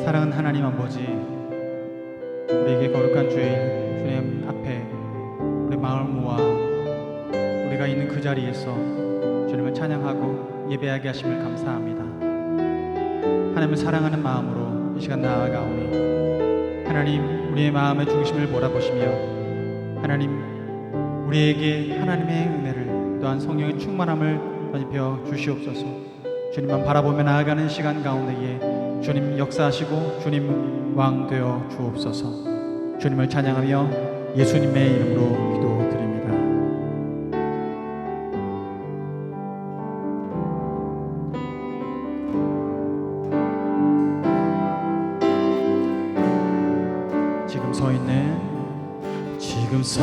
사랑하는 하나님 아버지, 우리에게 거룩한 주일 주님 앞에 우리 마음을 모아 우리가 있는 그 자리에서 주님을 찬양하고 예배하게 하심을 감사합니다. 하나님을 사랑하는 마음으로 이 시간 나아가오니 하나님, 우리의 마음의 중심을 몰아보시며 하나님, 우리에게 하나님의 은혜를 또한 성령의 충만함을 던집혀 주시옵소서. 주님만 바라보며 나아가는 시간 가운데에 주님 역사하시고 주님 왕 되어 주옵소서. 주님을 찬양하며 예수님의 이름으로 기도드립니다. 지금 서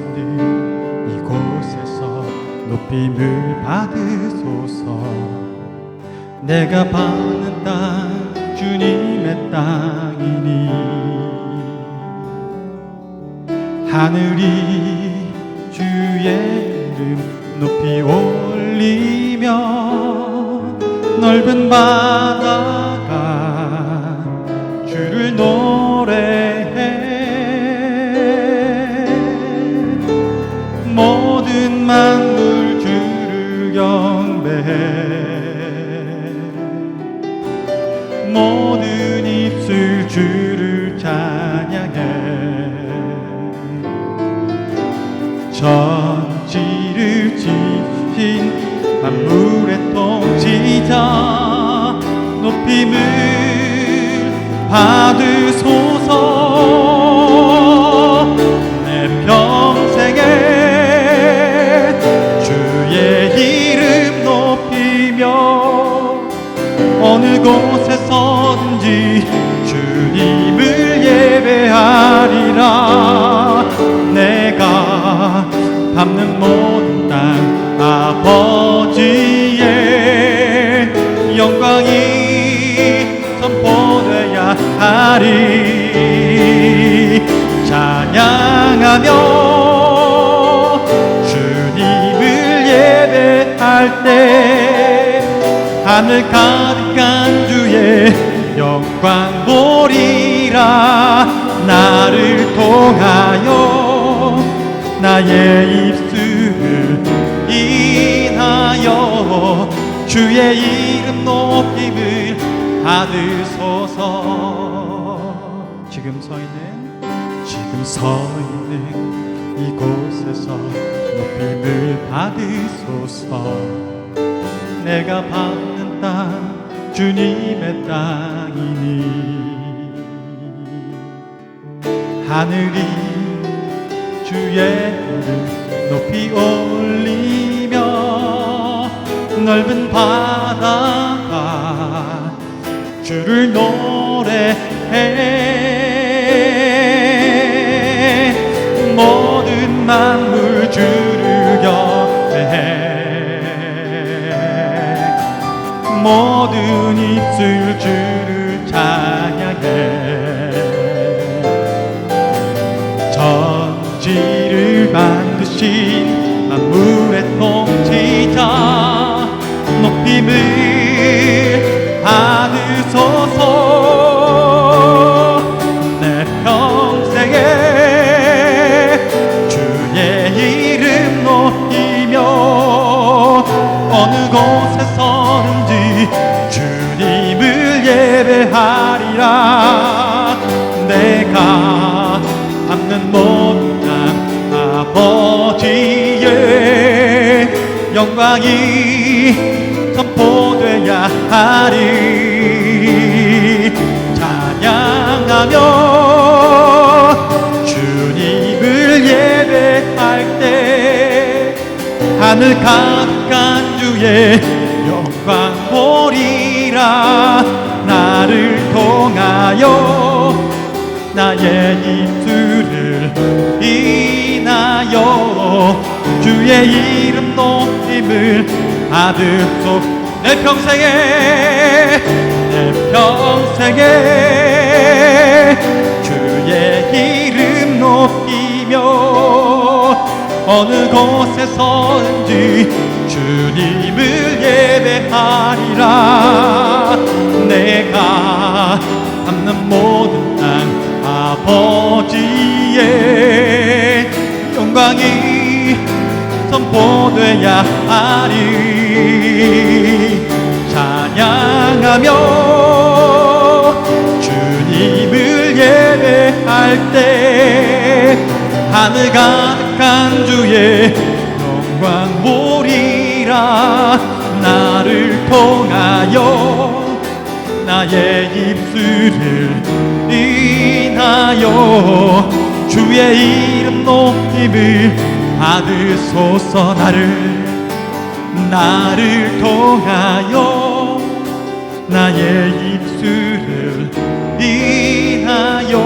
있는 이곳에서 높임을 받으소서. 내가 받는 땅 주님의 땅이니 하늘이 주의 이름 높이 올리며 넓은 바다가 주를 노래해. 모든 만물 주를 경배해. 모든 입술 주를 찬양해. 천지를 지신 만물의 통치자 높임을 받으소서. 내 평생에 주의 이름 높이며 어느 곳에서든지 주님을 예배하리라. 내가 밟는 모든 땅 아버지의 영광이 선포되어야 하리. 찬양하며 주님을 예배할 때 하늘 가득한 주의 영광 보리라. 나를 통하여 나의 입술을 인하여 주의 이름 높임을 받으소서. 지금 서 있는 이곳에서 높임을 받으소서. 내가 받는 땅 주님의 땅이니 하늘이 주의 이름 높이 올리며 넓은 바다가 주를 노래해. 모든 만물 주를 경배해. 모든 입술 주를 찬양해. 천지를 만드신 만물의 통치자 높임을 받으소서. 내 평생에 주의 이름 높이며 어느 곳에서든지 주님을 예배하리라. 내가 밟는 모든 땅 아버지의 영광이 선포되어야 하리. 찬양하며 주님을 예배할 때 하늘 가득한 주의 영광 보리라. 나를 통하여 나의 입술을 인하여 주의 이름 높임을 받으소서. 내 평생에 주의 이름 높이며 어느 곳에서든지 주님을 예배하리라. 내가 삼는 모든 땅 아버지의 영광이 선포돼야 하리. 찬양하며 주님을 예배할 때 하늘 가득한 주의 영광 보리라. 나를 통하여 나의 입술을 인하여 주의 이름 높임을 받으소서. 나를 통하여 나의 입술을 인하여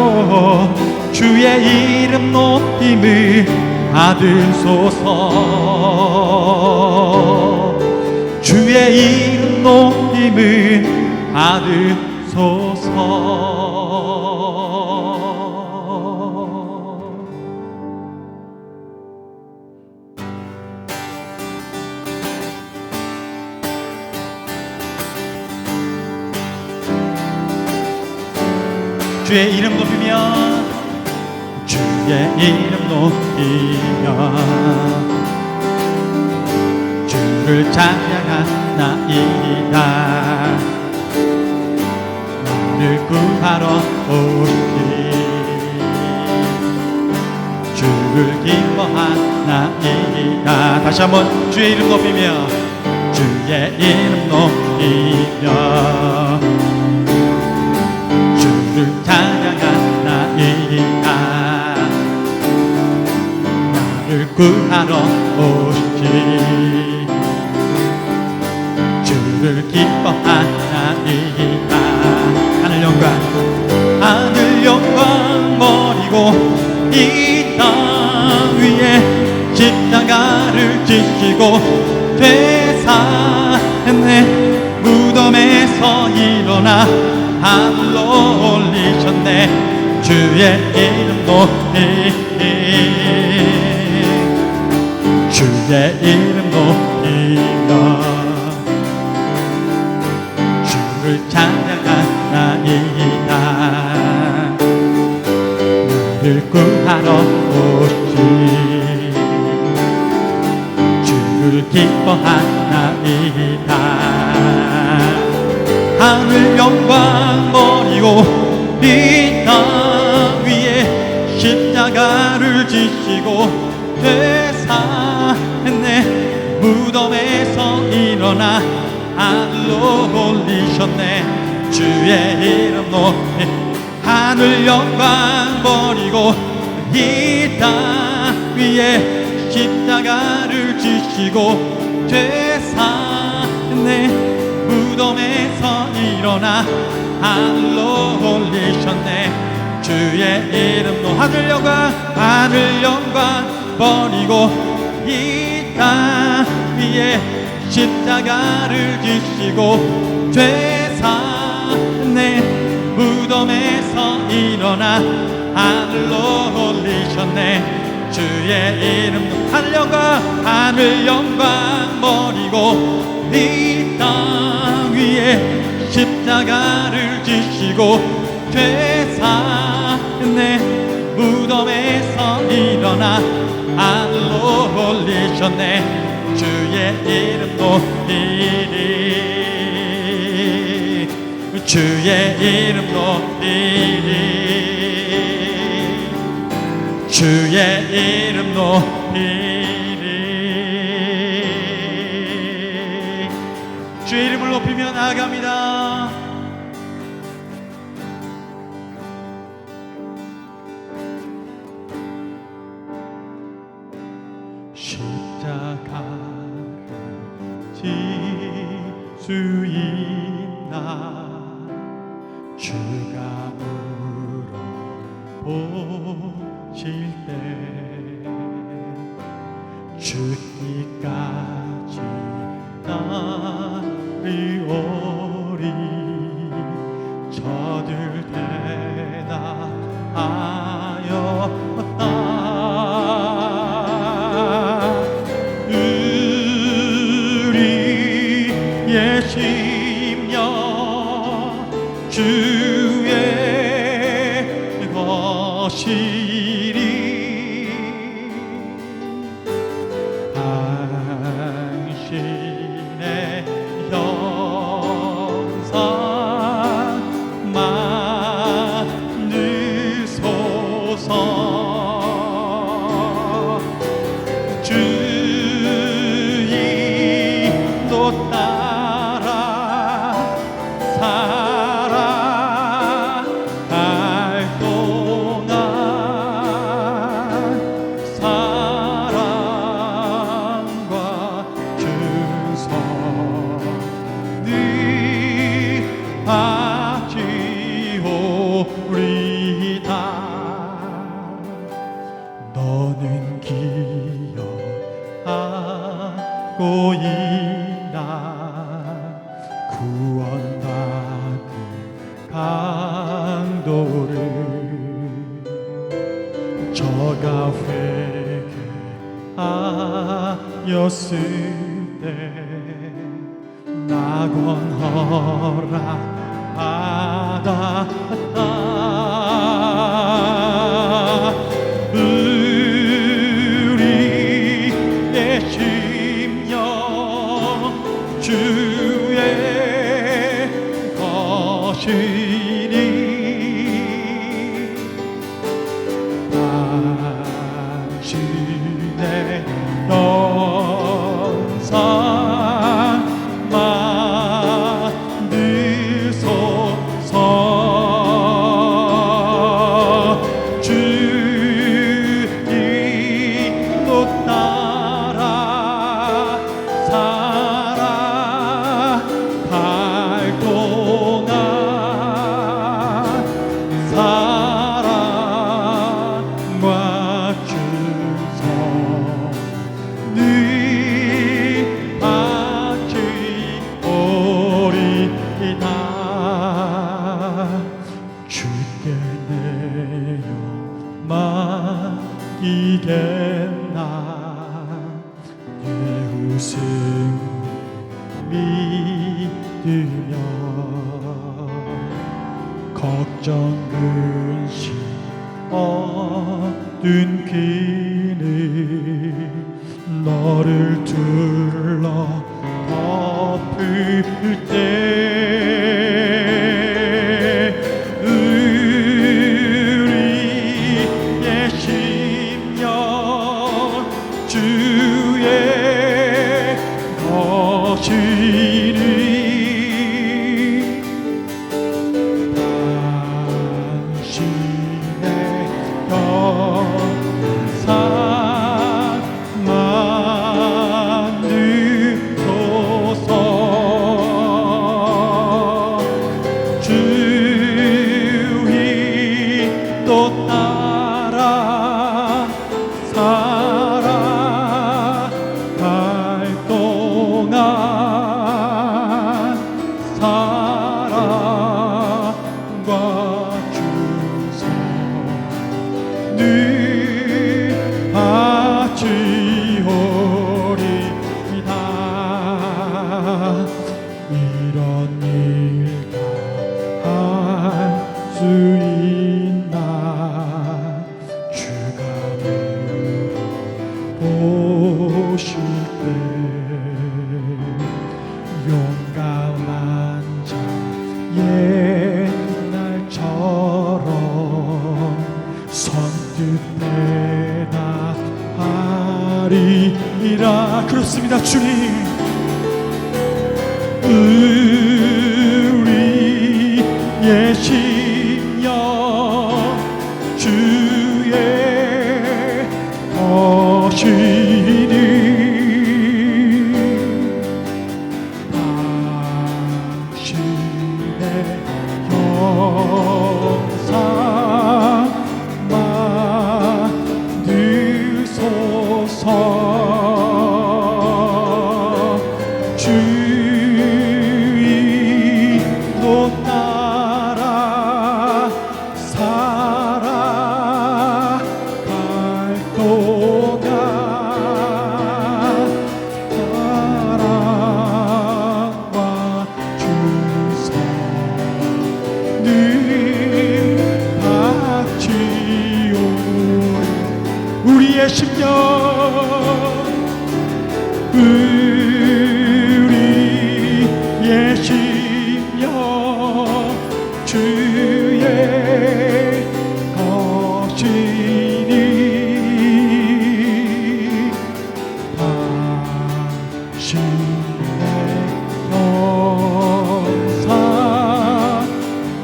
주의 이름 높임을 받으소서. 주의 이름 높임을 받으소서. 주의 이름 높이며 주의 이름 높이며 주를 찬양하나이다. 나를 구하러 오시 주를 기뻐하나이다. 다시 한번 주의 이름 높이며 주의 이름 높이며 주를 찬양하나이다. 나를 구하러 오시지 주를 기뻐하나이다. 하늘 영광 버리고 이 땅 위에 십자가를 지시고 되살았네. 무덤에서 일어나 하늘로 올리셨네. 주의 이름 높이 주의 이름 높이며 주를 찬양하나이다. 나를 구하러 오시 주를 기뻐하나이다. 하늘 영광 버리고 이 땅 위에 십자가를 지시고 되살았네. 무덤에서 일어나 하늘로 올리셨네. 주의 이름 높이 하늘 영광 버리고 이 땅 위에 십자가를 지시고 되살았네. 무덤에서 일어나 하늘로 올리셨네. 주의 이름 높 하늘 영광 버리고 이 땅 위에 십자가를 지시고 되살았네. 무덤에서 일어나 하늘로 올리셨네. 주의 이름 하늘 영광 버리고 이 땅 위에 십자가를 지시고 되살았네. 무덤에서 일어나 하늘로 올리셨네. 주의 이름 높이리 주의 이름 높이리 주의 이름 높이리. 주의 이름을 높이며 나아갑니다. 십자가를 질 수 있나 주가 물어보실 때 주님까지 따르오리. 저들 대답하였다. 우리의 심령 주의 거시리 당신의 형상 만드소서 주인도 따라 살아갈 동안 사랑과 충성을 바치오리다. 너는 기억하고 있나 구원받은 강도를 저가 회개하였을 때 낙원 허락 받았다. 우리의 심령 주의 것이니 당신의 영상 만드소서. 주인도 따라 살아갈 동안 사랑과 충성을 바치오리이다. 주께 내어 맡기겠나 내 우승 믿으며 걱정 근심 어두운 길을 너를 둘러 덮을 때 우리의 심령 주의 것이니 당신의 영상 만드소서. 주인도 따라 살아갈 동안 사랑과 충성을 바치오리이다. 이런 일 다 할 수 있나 주가 물어보실 때 용감한 자 옛날처럼 선뜻 대답하리라. 그렇습니다 주님. 우리의 심령 주의 것이니 당신의 영상 만드소서. 주인도 예심여 우리 예심여 주의 것이니 당신의 영상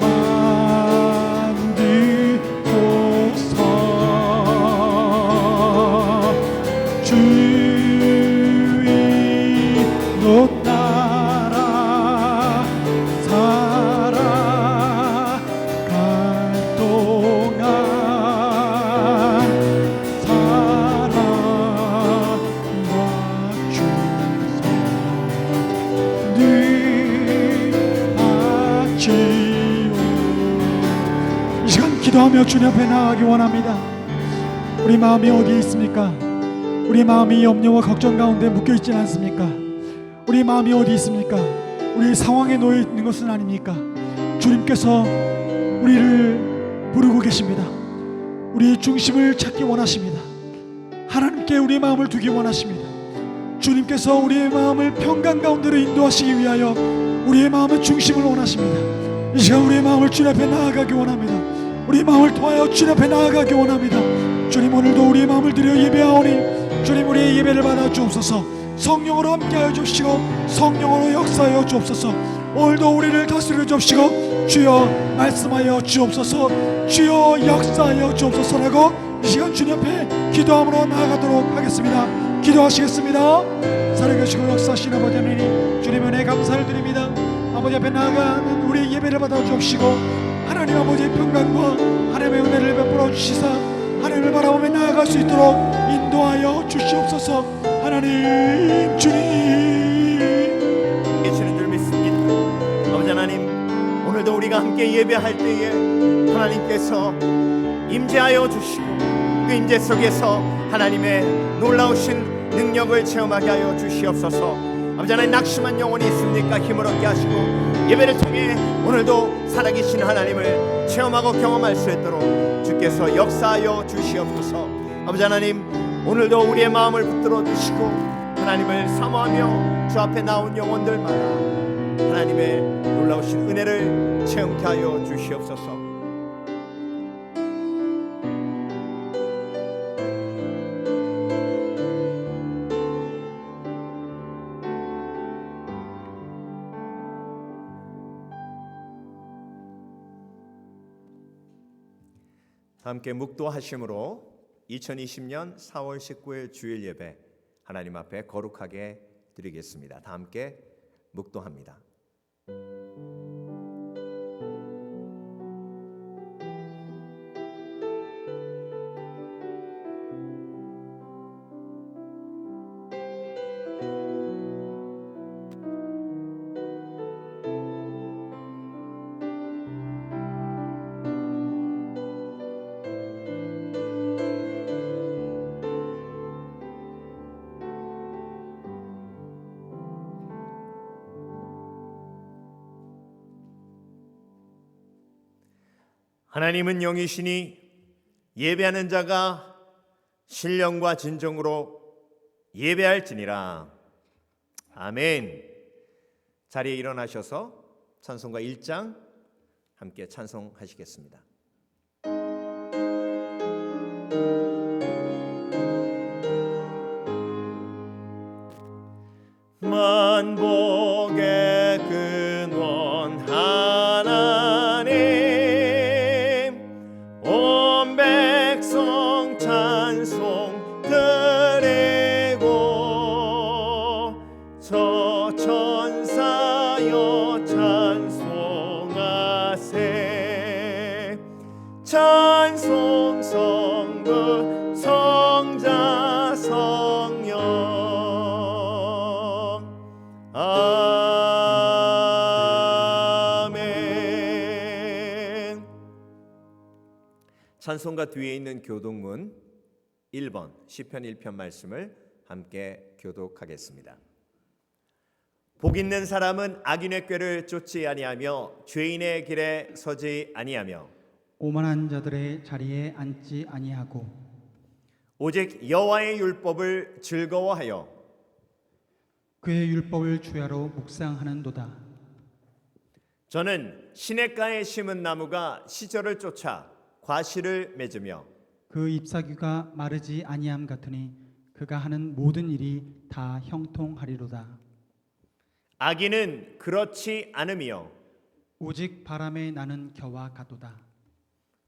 만들고서 주의로 따라 살아갈 동안 사랑과 충성 늘 바치오. 이 시간 기도하며 주님 앞에 나아가기 원합니다. 우리 마음이 어디에 있습니까? 우리 마음이 염려와 걱정 가운데 묶여있지는 않습니까? 우리 마음이 어디 있습니까? 우리 상황에 놓여 있는 것은 아닙니까? 주님께서 우리를 부르고 계십니다. 우리의 중심을 찾기 원하십니다. 하나님께 우리의 마음을 두기 원하십니다. 주님께서 우리의 마음을 평강 가운데로 인도하시기 위하여 우리의 마음의 중심을 원하십니다. 이 시간 우리의 마음을 주님 앞에 나아가기 원합니다. 우리의 마음을 통하여 주님 앞에 나아가기 원합니다. 주님, 오늘도 우리의 마음을 드려 예배하오니 주님, 우리의 예배를 받아 주옵소서. 성령으로 함께하여 주시고 성령으로 역사하여 주옵소서. 오늘도 우리를 다스려 주시고 주여 말씀하여 주옵소서. 주여 역사하여 주옵소서라고 이 시간 주님 앞에 기도함으로 나아가도록 하겠습니다. 기도하시겠습니다. 살아계시고 역사하시는 아버지 하나님, 주님 은혜 감사를 드립니다. 아버지 앞에 나아가는 우리 예배를 받아 주옵시고 하나님 아버지의 평강과 하나님의 은혜를 베풀어 주시사 하나님을 바라보며 나아갈 수 있도록 인도하여 주시옵소서. 하나님, 주님 계시는 줄 믿습니다. 아버지 하나님, 오늘도 우리가 함께 예배할 때에 하나님께서 임재하여 주시고 그 임재 속에서 하나님의 놀라우신 능력을 체험하게 하여 주시옵소서. 아버지 하나님, 낙심한 영혼이 있습니까? 힘을 얻게 하시고 예배를 통해 오늘도 살아계신 하나님을 체험하고 경험할 수 있도록 주께서 역사하여 주시옵소서. 아버지 하나님, 오늘도 우리의 마음을 붙들어 주시고 하나님을 사모하며 주 앞에 나온 영혼들마다 하나님의 놀라우신 은혜를 체험케 하여 주시옵소서. 함께 묵도하심으로 2020년 4월 19일 주일 예배 하나님 앞에 거룩하게 드리겠습니다. 다 함께 묵도합니다. 하나님은 영이시니 예배하는 자가 신령과 진정으로 예배할지니라. 아멘. 자리에 일어나셔서 찬송가 1장 함께 찬송하시겠습니다. 만복의 근원 하나님, 온 백성 찬송 드리고 저 천사여 찬송하세. 찬송 성부 성자 성령 아멘. 찬송가 뒤에 있는 교독문 1번 시편 1편 말씀을 함께 교독하겠습니다. 복 있는 사람은 악인의 꾀를 쫓지 아니하며 죄인의 길에 서지 아니하며 오만한 자들의 자리에 앉지 아니하고 오직 여호와의 율법을 즐거워하여 그의 율법을 주야로 묵상하는도다. 저는 시냇가에 심은 나무가 시절을 쫓아 과실을 맺으며 그 잎사귀가 마르지 아니함 같으니 그가 하는 모든 일이 다 형통하리로다. 악인은 그렇지 않으며 오직 바람에 나는 겨와 같도다.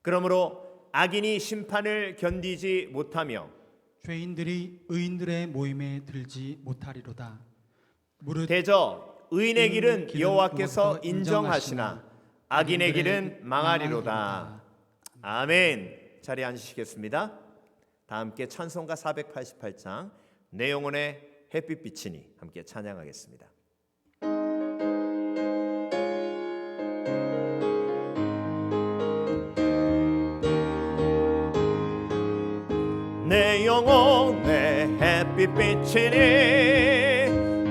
그러므로 악인이 심판을 견디지 못하며 죄인들이 의인들의 모임에 들지 못하리로다. 무릇 대저 의인의 길은 길은 여호와께서 여호와께서 인정하시나 악인의 길은 망하리로다. 아멘. 자리에 앉으시겠습니다. 다 함께 찬송가 488장 내 영혼의 햇빛 비치니 함께 찬양하겠습니다. 내 영혼의 햇빛 비치니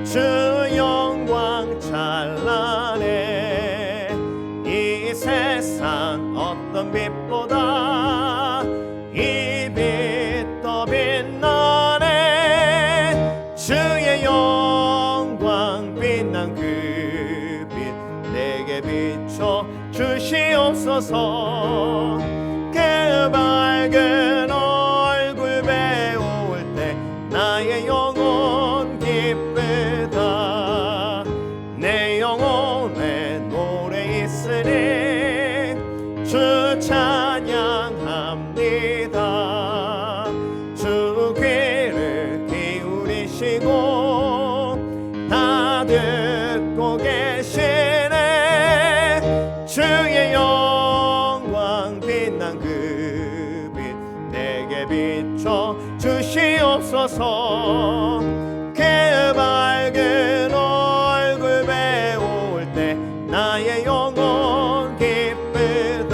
주 영광 찬란해. 이 세상 어떤 빛보다 이 빛 더 빛나네. 주의 영광 빛난 그 빛 내게 비춰 주시옵소서. 그 밝은 얼굴 배울 때 나의 영혼 기쁘다. 내 영혼에 노래 있으니 주 찬양합니다. 주 귀를 기울이시고 다 듣고 계시네. 주의 영광 빛난 그 빛 내게 비춰 주시옵소서. 그 밝은 얼굴 배울 때 나의 영혼 기쁘다.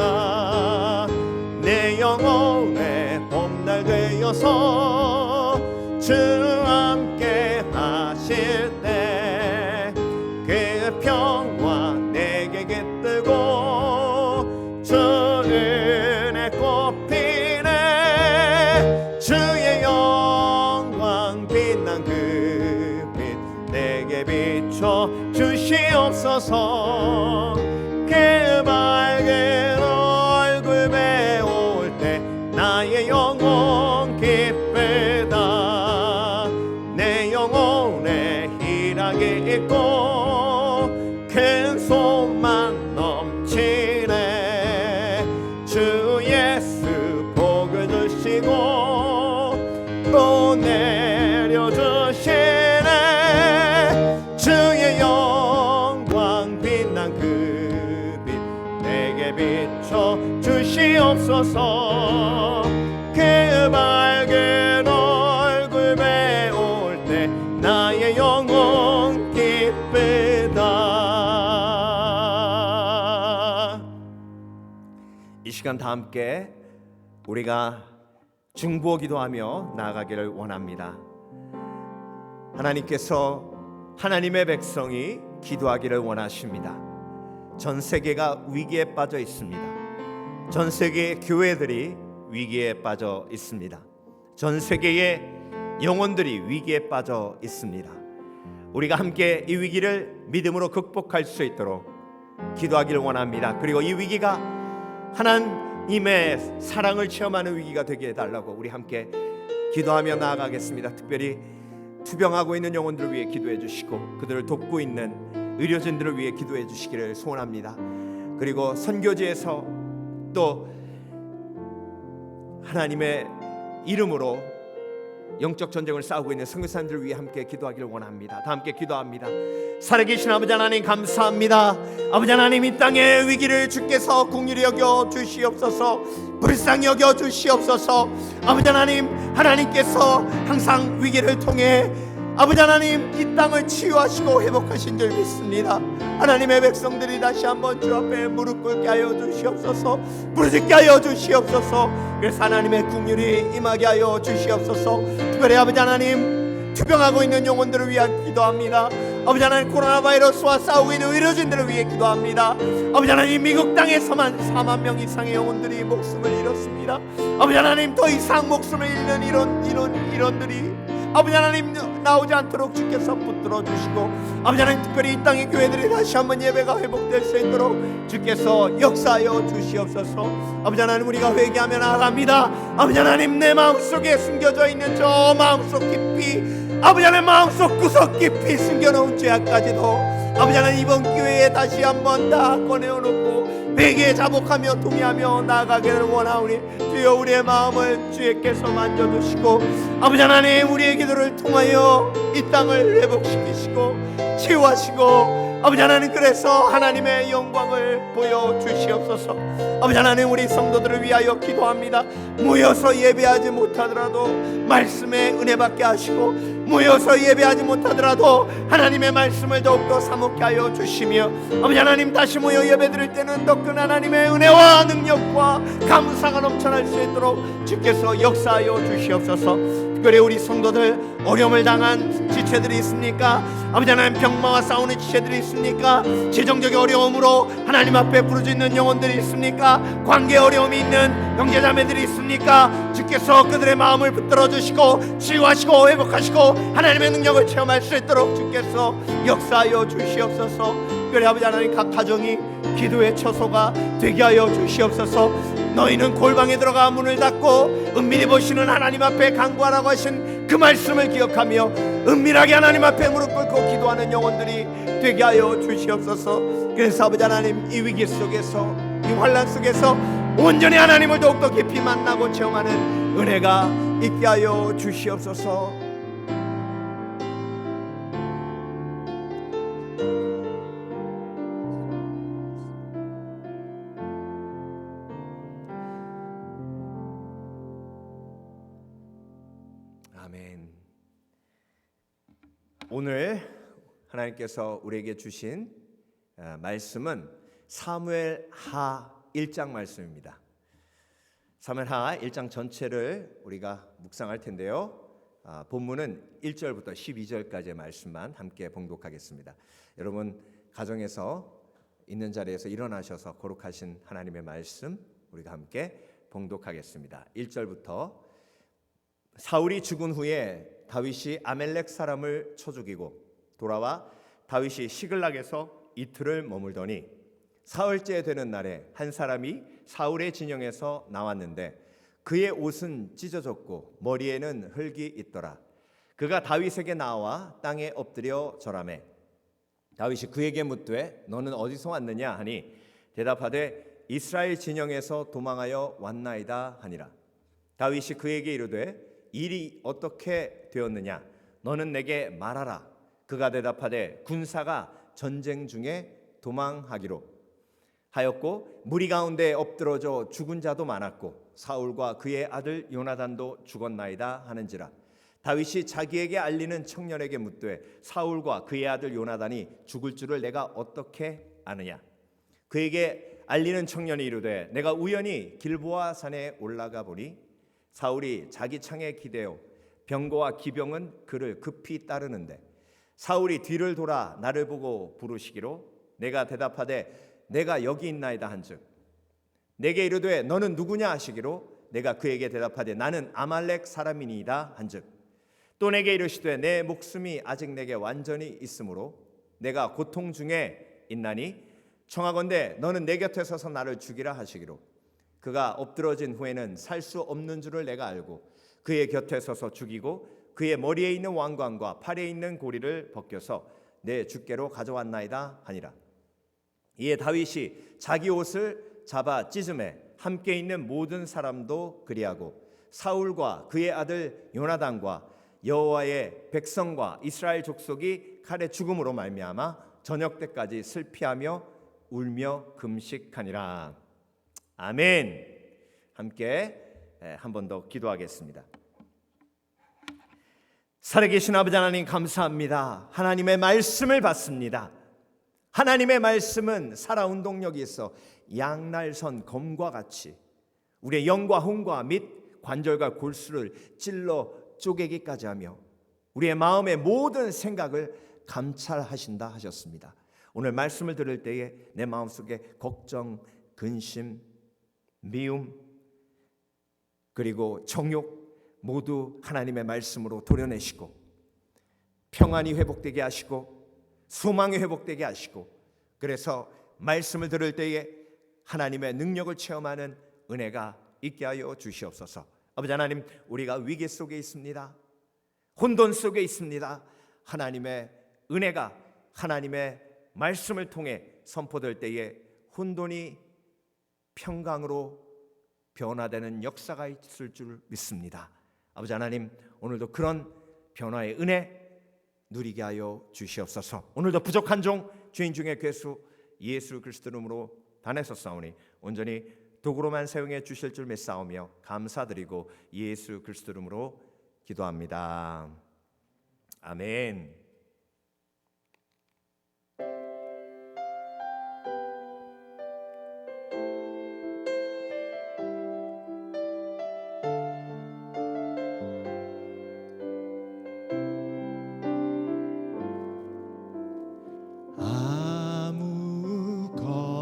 내 영혼의 봄날 되어서 주 함께 하실 때 그 평화 내게 깃들고 주 은혜 꽃피네. 주의 영광 빛난 그 빛 내게 비춰 주시옵소서. 그 밝은 얼굴 배울 때 나의 영혼 기쁘다. 내 영혼에 희락이 있고 큰 소망 넘치네. 주 예수 복을 주시고 또 내려주시네. 주의 영광 빛난 그 빛 내게 비춰 주시옵소서. 그 밝은 얼굴 배울 때 나의 영혼 기쁘다. 이 시간 다 함께 우리가 중보어 기도하며 나아가기를 원합니다. 하나님께서 하나님의 백성이 기도하기를 원하십니다. 전 세계가 위기에 빠져 있습니다. 전 세계 교회들이 위기에 빠져 있습니다. 전 세계의 영혼들이 위기에 빠져 있습니다. 우리가 함께 이 위기를 믿음으로 극복할 수 있도록 기도하기를 원합니다. 그리고 이 위기가 하나님의 사랑을 체험하는 위기가 되게 해달라고 우리 함께 기도하며 나아가겠습니다. 특별히 투병하고 있는 영혼들을 위해 기도해 주시고 그들을 돕고 있는 의료진들을 위해 기도해 주시기를 소원합니다. 그리고 선교지에서 또 하나님의 이름으로 영적 전쟁을 싸우고 있는 선교사님들을 위해 함께 기도하기를 원합니다. 다 함께 기도합니다. 살아계신 아버지 하나님 감사합니다. 아버지 하나님 이 땅의 위기를 주께서 긍휼히 여겨 주시옵소서. 불쌍히 여겨 주시옵소서. 아버지 하나님 하나님께서 항상 위기를 통해 아버지 하나님 이 땅을 치유하시고 회복하신 줄 믿습니다. 하나님의 백성들이 다시 한번 주 앞에 무릎 꿇게 하여 주시옵소서. 부르짖게 하여 주시옵소서. 그래서 하나님의 긍휼이 임하게 하여 주시옵소서. 특별히 아버지 하나님 투병하고 있는 영혼들을 위해 기도합니다. 아버지 하나님, 코로나 바이러스와 싸우고 있는 의료진들을 위해 기도합니다. 아버지 하나님, 미국 땅에서만 4만 명 이상의 영혼들이 목숨을 잃었습니다. 아버지 하나님, 더 이상 목숨을 잃는 이런들이 아버지 하나님 나오지 않도록 주께서 붙들어 주시고, 아버지 하나님, 특별히 이 땅의 교회들이 다시 한번 예배가 회복될 수 있도록 주께서 역사하여 주시옵소서. 아버지 하나님, 우리가 회개하면 나갑니다. 아버지 하나님, 내 마음속에 숨겨져 있는 저 마음속 깊이, 아버지 하나님 마음속 구석 깊이 숨겨놓은 죄악까지도 아버지 하나님, 이번 기회에 다시 한번 다 꺼내어놓고 회개에 자복하며 통회하며 나아가기를 원하오니, 주여 우리의 마음을 주께서 만져주시고, 아버지 하나님, 우리의 기도를 통하여 이 땅을 회복시키시고 치유하시고, 아버지 하나님, 그래서 하나님의 영광을 보여주시옵소서. 아버지 하나님, 우리 성도들을 위하여 기도합니다. 모여서 예배하지 못하더라도 말씀의 은혜 받게 하시고, 모여서 예배하지 못하더라도 하나님의 말씀을 더욱더 사먹게 하여 주시며, 아버지 하나님, 다시 모여 예배드릴 때는 더 큰 하나님의 은혜와 능력과 감사가 넘쳐날 수 있도록 주께서 역사하여 주시옵소서. 특별히 우리 성도들 어려움을 당한 지체들이 있습니까? 아버지 하나님, 병마와 싸우는 지체들이 있습니까? 재정적인 어려움으로 하나님 앞에 부르짖는 영혼들이 있습니까? 관계 어려움이 있는 형제자매들이 있습니까? 주께서 그들의 마음을 붙들어 주시고 치유하시고 회복하시고 하나님의 능력을 체험할 수 있도록 주께서 역사하여 주시옵소서. 특별히 아버지 하나님, 각 가정이 기도의 처소가 되게 하여 주시옵소서. 너희는 골방에 들어가 문을 닫고 은밀히 보시는 하나님 앞에 간구하라고 하신 그 말씀을 기억하며 은밀하게 하나님 앞에 무릎 꿇고 기도하는 영혼들이 되게 하여 주시옵소서. 그래서 아버지 하나님, 이 위기 속에서, 이 환난 속에서 온전히 하나님을 더욱더 깊이 만나고 체험하는 은혜가 있게 하여 주시옵소서. 아멘. 오늘 하나님께서 우리에게 주신 말씀은 사무엘하 1장 말씀입니다. 사무엘하 1장 전체를 우리가 묵상할 텐데요, 본문은 1절부터 12절까지의 말씀만 함께 봉독하겠습니다. 여러분, 가정에서 있는 자리에서 일어나셔서 거룩하신 하나님의 말씀 우리가 함께 봉독하겠습니다. 1절부터 사울이 죽은 후에 다윗이 아멜렉 사람을 쳐 죽이고 돌아와 다윗이 시글락에서 이틀을 머물더니 사흘째 되는 날에 한 사람이 사울의 진영에서 나왔는데 그의 옷은 찢어졌고 머리에는 흙이 있더라. 그가 다윗에게 나와 땅에 엎드려 절하매 다윗이 그에게 묻되 너는 어디서 왔느냐 하니 대답하되 이스라엘 진영에서 도망하여 왔나이다 하니라. 다윗이 그에게 이르되 일이 어떻게 되었느냐 너는 내게 말하라. 그가 대답하되 군사가 전쟁 중에 도망하기로 하였고 무리 가운데 엎드러져 죽은 자도 많았고 사울과 그의 아들 요나단도 죽었나이다 하는지라. 다윗이 자기에게 알리는 청년에게 묻되 사울과 그의 아들 요나단이 죽을 줄을 내가 어떻게 아느냐. 그에게 알리는 청년이 이르되 내가 우연히 길보아 산에 올라가 보니 사울이 자기 창에 기대어 병거와 기병은 그를 급히 따르는데 사울이 뒤를 돌아 나를 보고 부르시기로 내가 대답하되 내가 여기 있나이다 한즉 내게 이르되 너는 누구냐 하시기로 내가 그에게 대답하되 나는 아말렉 사람이니이다 한즉 또 내게 이르시되 내 목숨이 아직 내게 완전히 있으므로 내가 고통 중에 있나니 청하건대 너는 내 곁에 서서 나를 죽이라 하시기로 그가 엎드러진 후에는 살 수 없는 줄을 내가 알고 그의 곁에 서서 죽이고 그의 머리에 있는 왕관과 팔에 있는 고리를 벗겨서 내 주께로 가져왔나이다 하니라. 이에 다윗이 자기 옷을 잡아 찢음에 함께 있는 모든 사람도 그리하고 사울과 그의 아들 요나단과 여호와의 백성과 이스라엘 족속이 칼에 죽음으로 말미암아 저녁 때까지 슬피하며 울며 금식하니라. 아멘. 함께 한 번 더 기도하겠습니다. 살아계신 아버지 하나님 감사합니다. 하나님의 말씀을 받습니다. 하나님의 말씀은 살아온 동력이 있어 양날선 검과 같이 우리의 영과 혼과 및 관절과 골수를 찔러 쪼개기까지 하며 우리의 마음의 모든 생각을 감찰하신다 하셨습니다. 오늘 말씀을 들을 때에 내 마음속에 걱정, 근심, 미움, 그리고 정욕 모두 하나님의 말씀으로 도려내시고 평안이 회복되게 하시고 소망이 회복되게 하시고, 그래서 말씀을 들을 때에 하나님의 능력을 체험하는 은혜가 있게 하여 주시옵소서. 아버지 하나님, 우리가 위기 속에 있습니다. 혼돈 속에 있습니다. 하나님의 은혜가 하나님의 말씀을 통해 선포될 때에 혼돈이 평강으로 변화되는 역사가 있을 줄 믿습니다. 아버지 하나님, 오늘도 그런 변화의 은혜 누리게 하여 주시옵소서. 오늘도 부족한 종 주인 중에 괴수 예수 그리스도 이름으로 단에서싸우니 온전히 도구로만 사용해 주실 줄 믿사오며 감사드리고 예수 그리스도 이름으로 기도합니다. 아멘.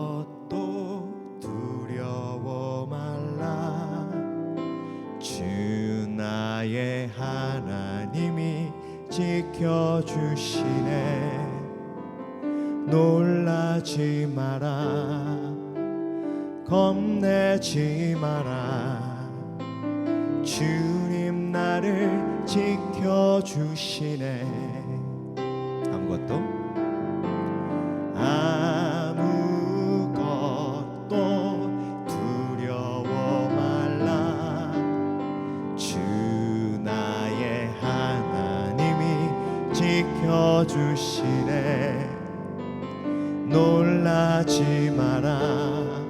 아무것도 두려워 말라. 주 나의 하나님이 지켜주시네. 놀라지 마라. 겁내지 마라. 주님 나를 지켜주시네. 아무것도 두려워 말라. 주 나의 하나님이 지켜주시네. 놀라지 마라.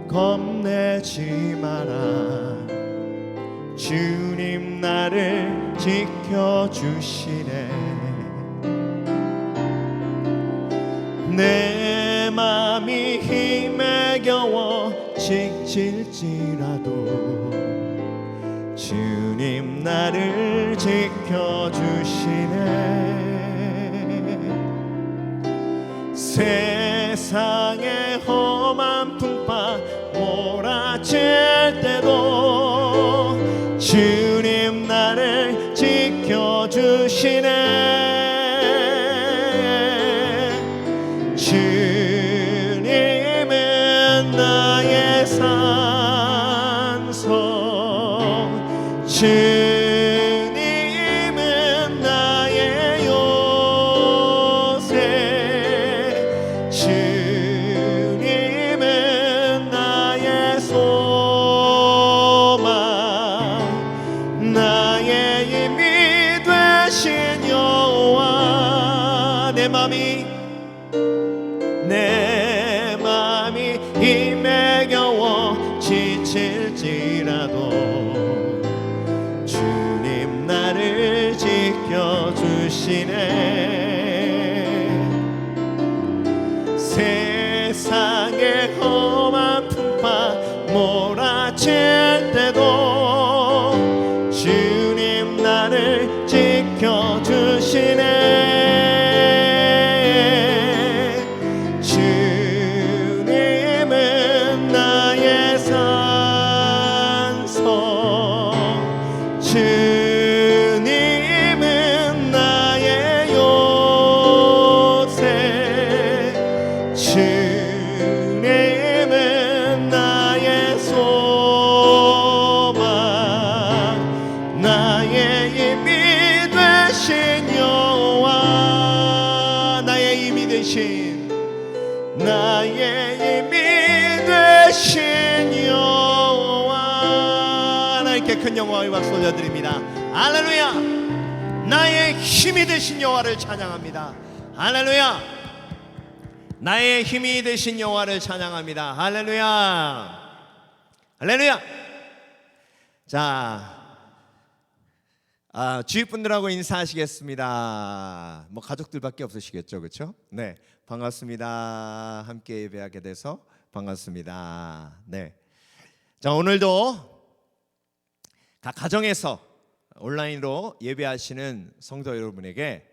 겁내지 마라. 주님 나를 지켜주시네. 내 맘이 힘에 겨워 지칠지라도 주님 나를 지켜주시네. 세상의 험한 풍파 몰아칠 때도 주님 나를 지켜주시네. 주님은 나의 산소, 주님은 나의 요새, 주님은 나의 소망, 나의 힘이 되신 여호와. 내 맘이 힘에 겨워 지칠지라도 주님 나를 지켜주시네. 세상의 험한 풍파 몰아칠 때도 주님 나를 지켜주시네. 주님은 나의 요새, 주님은 나의 소망, 나의 힘이 되신 여호와. 나의 힘이 되신, 나의 힘이 되신 여호와. 하나님께 큰 영광의 박수 올려드립니다. 할렐루야. 나의 힘이 되신 여호와를 찬양합니다. 할렐루야. 나의 힘이 되신 여호와를 찬양합니다. 할렐루야. 할렐루야. 자, 주위 분들하고 인사하시겠습니다. 뭐 가족들밖에 없으시겠죠, 그렇죠? 네, 반갑습니다. 함께 예배하게 돼서 반갑습니다. 네, 자, 오늘도 각 가정에서 온라인으로 예배하시는 성도 여러분에게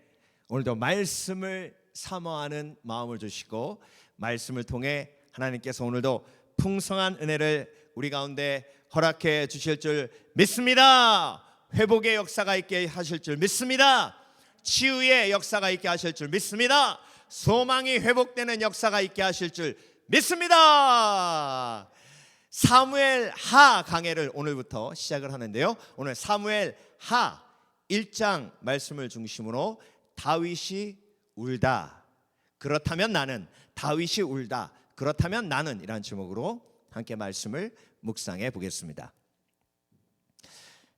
오늘도 말씀을 사모하는 마음을 주시고 말씀을 통해 하나님께서 오늘도 풍성한 은혜를 우리 가운데 허락해 주실 줄 믿습니다. 회복의 역사가 있게 하실 줄 믿습니다. 치유의 역사가 있게 하실 줄 믿습니다. 소망이 회복되는 역사가 있게 하실 줄 믿습니다. 사무엘 하 강해를 오늘부터 시작을 하는데요. 오늘 사무엘 하 1장 말씀을 중심으로 다윗이 울다 그렇다면 나는, 다윗이 울다 그렇다면 나는 이라는 제목으로 함께 말씀을 묵상해 보겠습니다.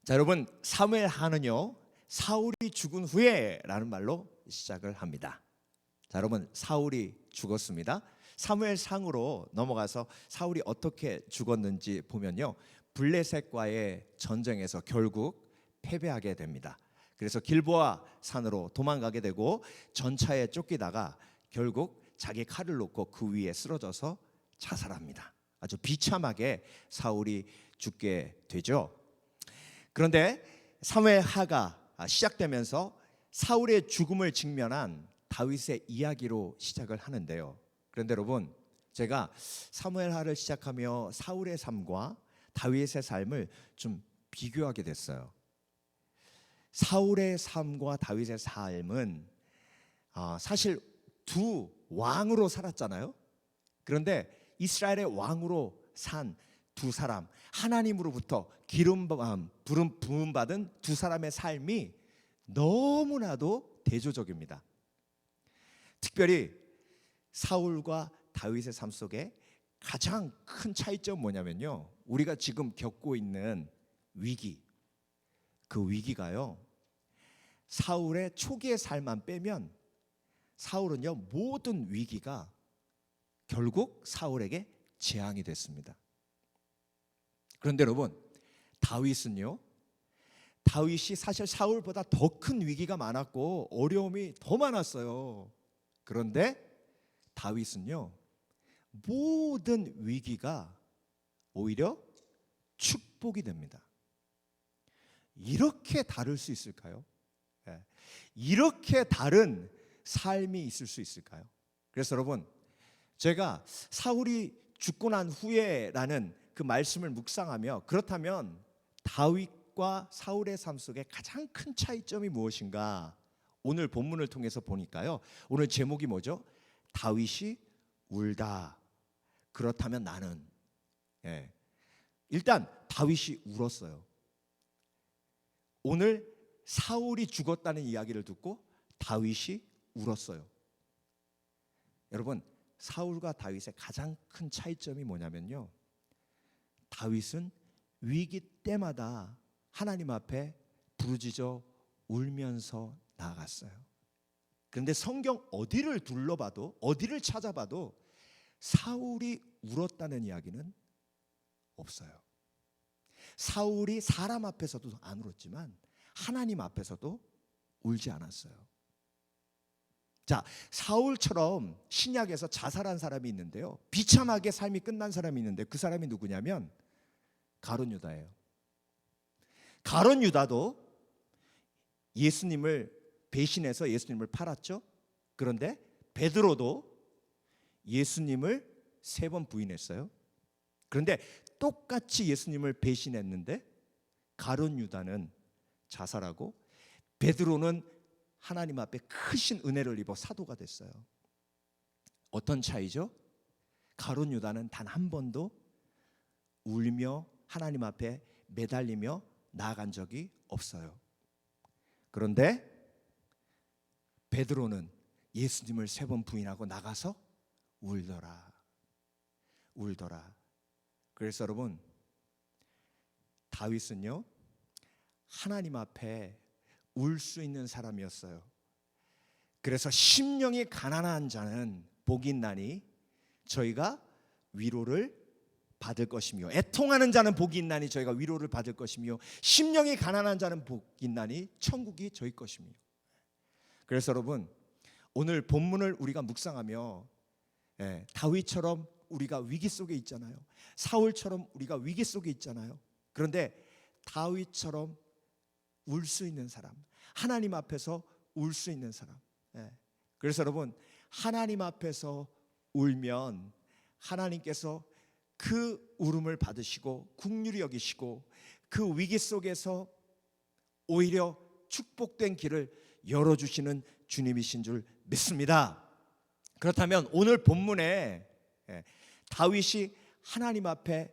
자, 여러분, 사무엘 하는요 사울이 죽은 후에 라는 말로 시작을 합니다. 자, 여러분, 사울이 죽었습니다. 사무엘 상으로 넘어가서 사울이 어떻게 죽었는지 보면요, 블레셋과의 전쟁에서 결국 패배하게 됩니다. 그래서 길보아 산으로 도망가게 되고 전차에 쫓기다가 결국 자기 칼을 놓고 그 위에 쓰러져서 자살합니다. 아주 비참하게 사울이 죽게 되죠. 그런데 사무엘 하가 시작되면서 사울의 죽음을 직면한 다윗의 이야기로 시작을 하는데요. 그런데 여러분, 제가 사무엘 하를 시작하며 사울의 삶과 다윗의 삶을 좀 비교하게 됐어요. 사울의 삶과 다윗의 삶은 사실 두 왕으로 살았잖아요. 그런데 이스라엘의 왕으로 산 두 사람, 하나님으로부터 부름 받은 두 사람의 삶이 너무나도 대조적입니다. 특별히 사울과 다윗의 삶 속에 가장 큰 차이점은 뭐냐면요, 우리가 지금 겪고 있는 위기, 그 위기가요, 사울의 초기의 삶만 빼면 사울은요 모든 위기가 결국 사울에게 재앙이 됐습니다. 그런데 여러분, 다윗은요, 다윗이 사실 사울보다 더 큰 위기가 많았고 어려움이 더 많았어요. 그런데 다윗은요 모든 위기가 오히려 축복이 됩니다. 이렇게 다를 수 있을까요? 이렇게 다른 삶이 있을 수 있을까요? 그래서 여러분, 제가 사울이 죽고 난 후에라는 그 말씀을 묵상하며, 그렇다면 다윗과 사울의 삶 속에 가장 큰 차이점이 무엇인가 오늘 본문을 통해서 보니까요, 오늘 제목이 뭐죠? 다윗이 울다 그렇다면 나는. 일단 다윗이 울었어요. 오늘 사울이 죽었다는 이야기를 듣고 다윗이 울었어요. 여러분, 사울과 다윗의 가장 큰 차이점이 뭐냐면요, 다윗은 위기 때마다 하나님 앞에 부르짖어 울면서 나아갔어요. 그런데 성경 어디를 둘러봐도, 어디를 찾아봐도 사울이 울었다는 이야기는 없어요. 사울이 사람 앞에서도 안 울었지만 하나님 앞에서도 울지 않았어요. 자, 사울처럼 신약에서 자살한 사람이 있는데요, 비참하게 삶이 끝난 사람이 있는데 그 사람이 누구냐면 가룟 유다예요. 가룟 유다도 예수님을 배신해서 예수님을 팔았죠. 그런데 베드로도 예수님을 3번 부인했어요. 그런데 똑같이 예수님을 배신했는데 가룟 유다는 자살하고 베드로는 하나님 앞에 크신 은혜를 입어 사도가 됐어요. 어떤 차이죠? 가룟 유다는 단 한 번도 울며 하나님 앞에 매달리며 나아간 적이 없어요. 그런데 베드로는 예수님을 3번 부인하고 나가서 울더라. 그래서 여러분, 다윗은요 하나님 앞에 울 수 있는 사람이었어요. 그래서 심령이 가난한 자는 복이 있나니 저희가 위로를 받을 것이며, 애통하는 자는 복이 있나니 저희가 위로를 받을 것이며, 심령이 가난한 자는 복이 있나니 천국이 저희 것이며. 그래서 여러분, 오늘 본문을 우리가 묵상하며 다윗처럼 우리가 위기 속에 있잖아요. 사울처럼 우리가 위기 속에 있잖아요. 그런데 다윗처럼 울 수 있는 사람, 하나님 앞에서 울 수 있는 사람, 그래서 여러분, 하나님 앞에서 울면 하나님께서 그 울음을 받으시고 긍휼히 여기시고 그 위기 속에서 오히려 축복된 길을 열어주시는 주님이신 줄 믿습니다. 그렇다면 오늘 본문에 다윗이 하나님 앞에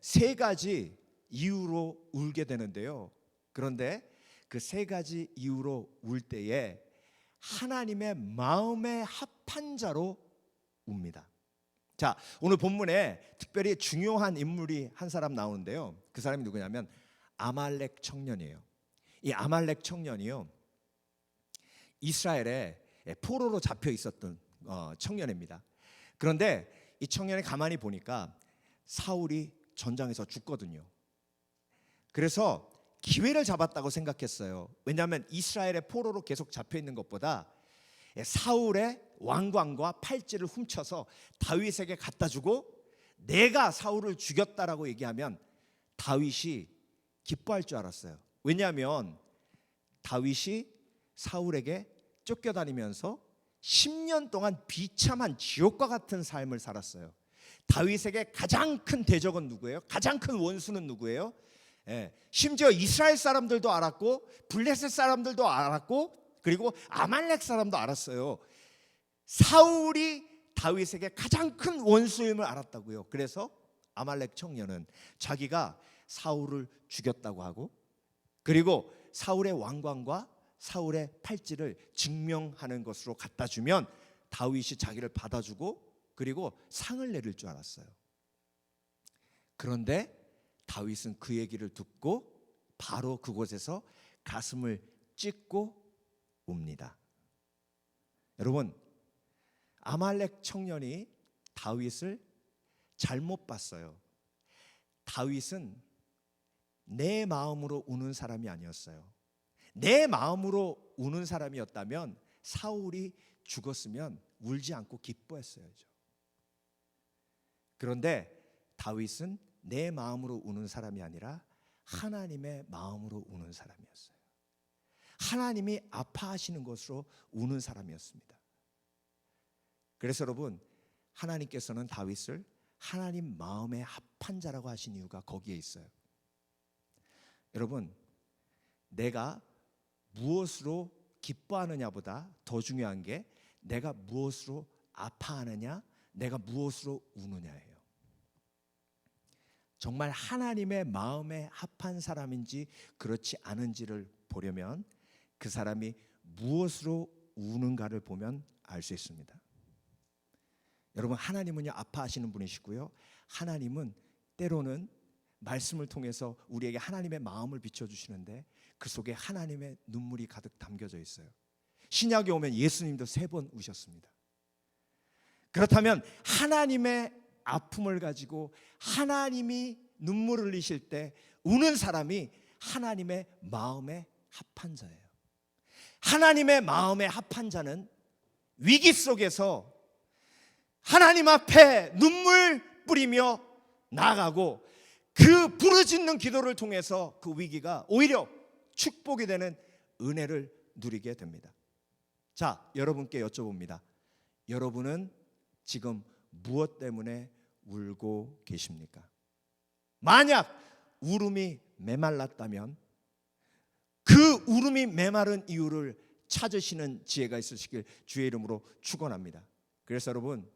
세 가지 이유로 울게 되는데요. 그런데 그 세 가지 이유로 울 때에 하나님의 마음에 합한 자로 웁니다. 자, 오늘 본문에 특별히 중요한 인물이 한 사람 나오는데요. 그 사람이 누구냐면 아말렉 청년이에요. 이 아말렉 청년이요, 이스라엘에 포로로 잡혀 있었던 청년입니다. 그런데 이 청년이 가만히 보니까 사울이 전장에서 죽거든요. 그래서 기회를 잡았다고 생각했어요. 왜냐하면 이스라엘의 포로로 계속 잡혀 있는 것보다 사울의 왕관과 팔찌를 훔쳐서 다윗에게 갖다 주고 내가 사울을 죽였다라고 얘기하면 다윗이 기뻐할 줄 알았어요. 왜냐하면 다윗이 사울에게 쫓겨다니면서 10년 동안 비참한 지옥과 같은 삶을 살았어요. 다윗에게 가장 큰 대적은 누구예요? 가장 큰 원수는 누구예요? 심지어 이스라엘 사람들도 알았고 블레셋 사람들도 알았고 그리고 아말렉 사람도 알았어요. 사울이 다윗에게 가장 큰 원수임을 알았다고요. 그래서 아말렉 청년은 자기가 사울을 죽였다고 하고 그리고 사울의 왕관과 사울의 팔찌를 증명하는 것으로 갖다 주면 다윗이 자기를 받아주고 그리고 상을 내릴 줄 알았어요. 그런데 다윗은 그 얘기를 듣고 바로 그곳에서 가슴을 찢고 웁니다. 여러분, 아말렉 청년이 다윗을 잘못 봤어요. 다윗은 내 마음으로 우는 사람이 아니었어요. 내 마음으로 우는 사람이었다면 사울이 죽었으면 울지 않고 기뻐했어야죠. 그런데 다윗은 내 마음으로 우는 사람이 아니라 하나님의 마음으로 우는 사람이었어요. 하나님이 아파하시는 것으로 우는 사람이었습니다. 그래서 여러분, 하나님께서는 다윗을 하나님 마음에 합한 자라고 하신 이유가 거기에 있어요. 여러분, 내가 무엇으로 기뻐하느냐보다 더 중요한 게 내가 무엇으로 아파하느냐, 내가 무엇으로 우느냐예요. 정말 하나님의 마음에 합한 사람인지 그렇지 않은지를 보려면 그 사람이 무엇으로 우는가를 보면 알 수 있습니다. 여러분, 하나님은요 아파하시는 분이시고요, 하나님은 때로는 말씀을 통해서 우리에게 하나님의 마음을 비춰주시는데 그 속에 하나님의 눈물이 가득 담겨져 있어요. 신약에 오면 예수님도 3번 우셨습니다. 그렇다면 하나님의 아픔을 가지고 하나님이 눈물을 흘리실 때 우는 사람이 하나님의 마음에 합한 자예요. 하나님의 마음에 합한 자는 위기 속에서 하나님 앞에 눈물 뿌리며 나아가고 그 부르짖는 기도를 통해서 그 위기가 오히려 축복이 되는 은혜를 누리게 됩니다. 자, 여러분께 여쭤봅니다. 여러분은 지금 무엇 때문에 울고 계십니까? 만약 울음이 메말랐다면 그 울음이 메마른 이유를 찾으시는 지혜가 있으시길 주의 이름으로 축원합니다. 그래서 여러분,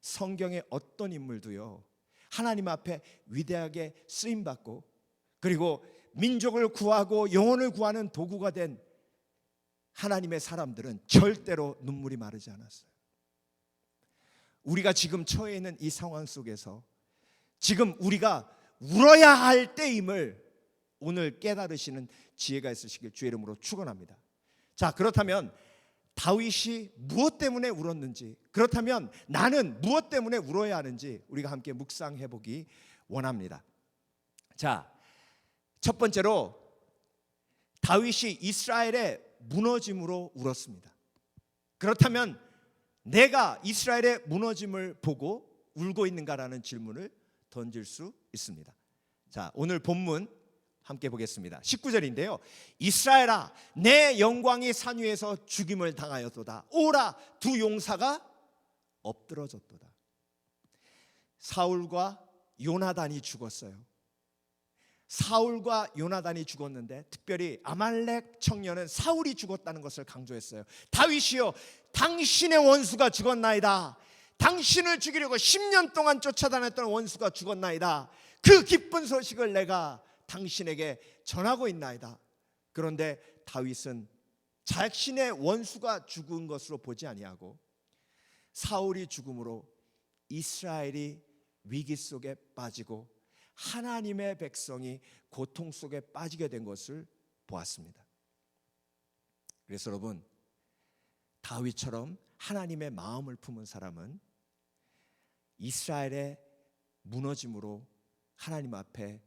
성경의 어떤 인물도요 하나님 앞에 위대하게 쓰임받고 그리고 민족을 구하고 영혼을 구하는 도구가 된 하나님의 사람들은 절대로 눈물이 마르지 않았어요. 우리가 지금 처해 있는 이 상황 속에서 지금 우리가 울어야 할 때임을 오늘 깨달으시는 지혜가 있으시길 주의 이름으로 축원합니다. 자, 그렇다면 다윗이 무엇 때문에 울었는지, 그렇다면 나는 무엇 때문에 울어야 하는지 우리가 함께 묵상해 보기 원합니다. 자, 첫 번째로 다윗이 이스라엘의 무너짐으로 울었습니다. 그렇다면 내가 이스라엘의 무너짐을 보고 울고 있는가라는 질문을 던질 수 있습니다. 자, 오늘 본문 함께 보겠습니다. 19절인데요. 이스라엘아, 내 영광이 산 위에서 죽임을 당하였도다. 오라, 두 용사가 엎드러졌도다. 사울과 요나단이 죽었어요. 사울과 요나단이 죽었는데 특별히 아말렉 청년은 사울이 죽었다는 것을 강조했어요. 다윗이여, 당신의 원수가 죽었나이다. 당신을 죽이려고 10년 동안 쫓아다녔던 원수가 죽었나이다. 그 기쁜 소식을 내가 당신에게 전하고 있나이다. 그런데 다윗은 자신의 원수가 죽은 것으로 보지 아니하고 사울이 죽음으로 이스라엘이 위기 속에 빠지고 하나님의 백성이 고통 속에 빠지게 된 것을 보았습니다. 그래서 여러분, 다윗처럼 하나님의 마음을 품은 사람은 이스라엘의 무너짐으로 하나님 앞에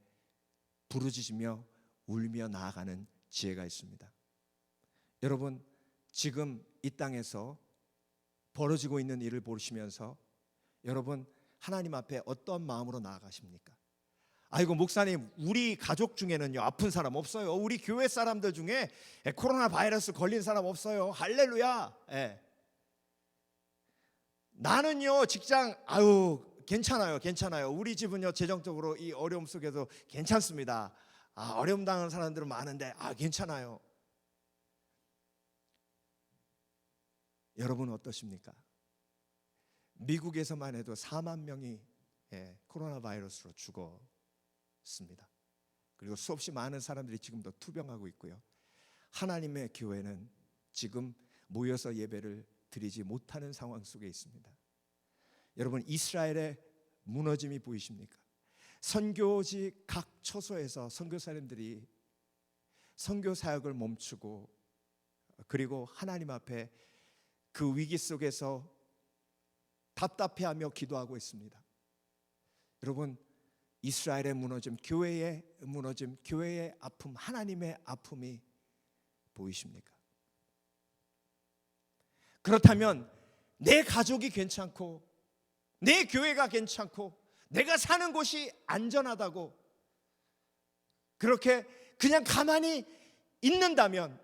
부르짖으며 울며 나아가는 지혜가 있습니다. 여러분, 지금 이 땅에서 벌어지고 있는 일을 보시면서 여러분, 하나님 앞에 어떤 마음으로 나아가십니까? 아이고, 목사님, 우리 가족 중에는요 아픈 사람 없어요. 우리 교회 사람들 중에 코로나 바이러스 걸린 사람 없어요. 할렐루야. 나는요 직장 괜찮아요. 우리 집은요 재정적으로 이 어려움 속에도 괜찮습니다. 어려움 당하는 사람들은 많은데 괜찮아요. 여러분 어떠십니까? 미국에서만 해도 4만 명이 코로나 바이러스로 죽었습니다. 그리고 수없이 많은 사람들이 지금도 투병하고 있고요. 하나님의 교회는 지금 모여서 예배를 드리지 못하는 상황 속에 있습니다. 여러분, 이스라엘의 무너짐이 보이십니까? 선교지 각 처소에서 선교사님들이 선교 사역을 멈추고 그리고 하나님 앞에 그 위기 속에서 답답해하며 기도하고 있습니다. 여러분, 이스라엘의 무너짐, 교회의 무너짐, 교회의 아픔, 하나님의 아픔이 보이십니까? 그렇다면 내 가족이 괜찮고 내 교회가 괜찮고 내가 사는 곳이 안전하다고 그렇게 그냥 가만히 있는다면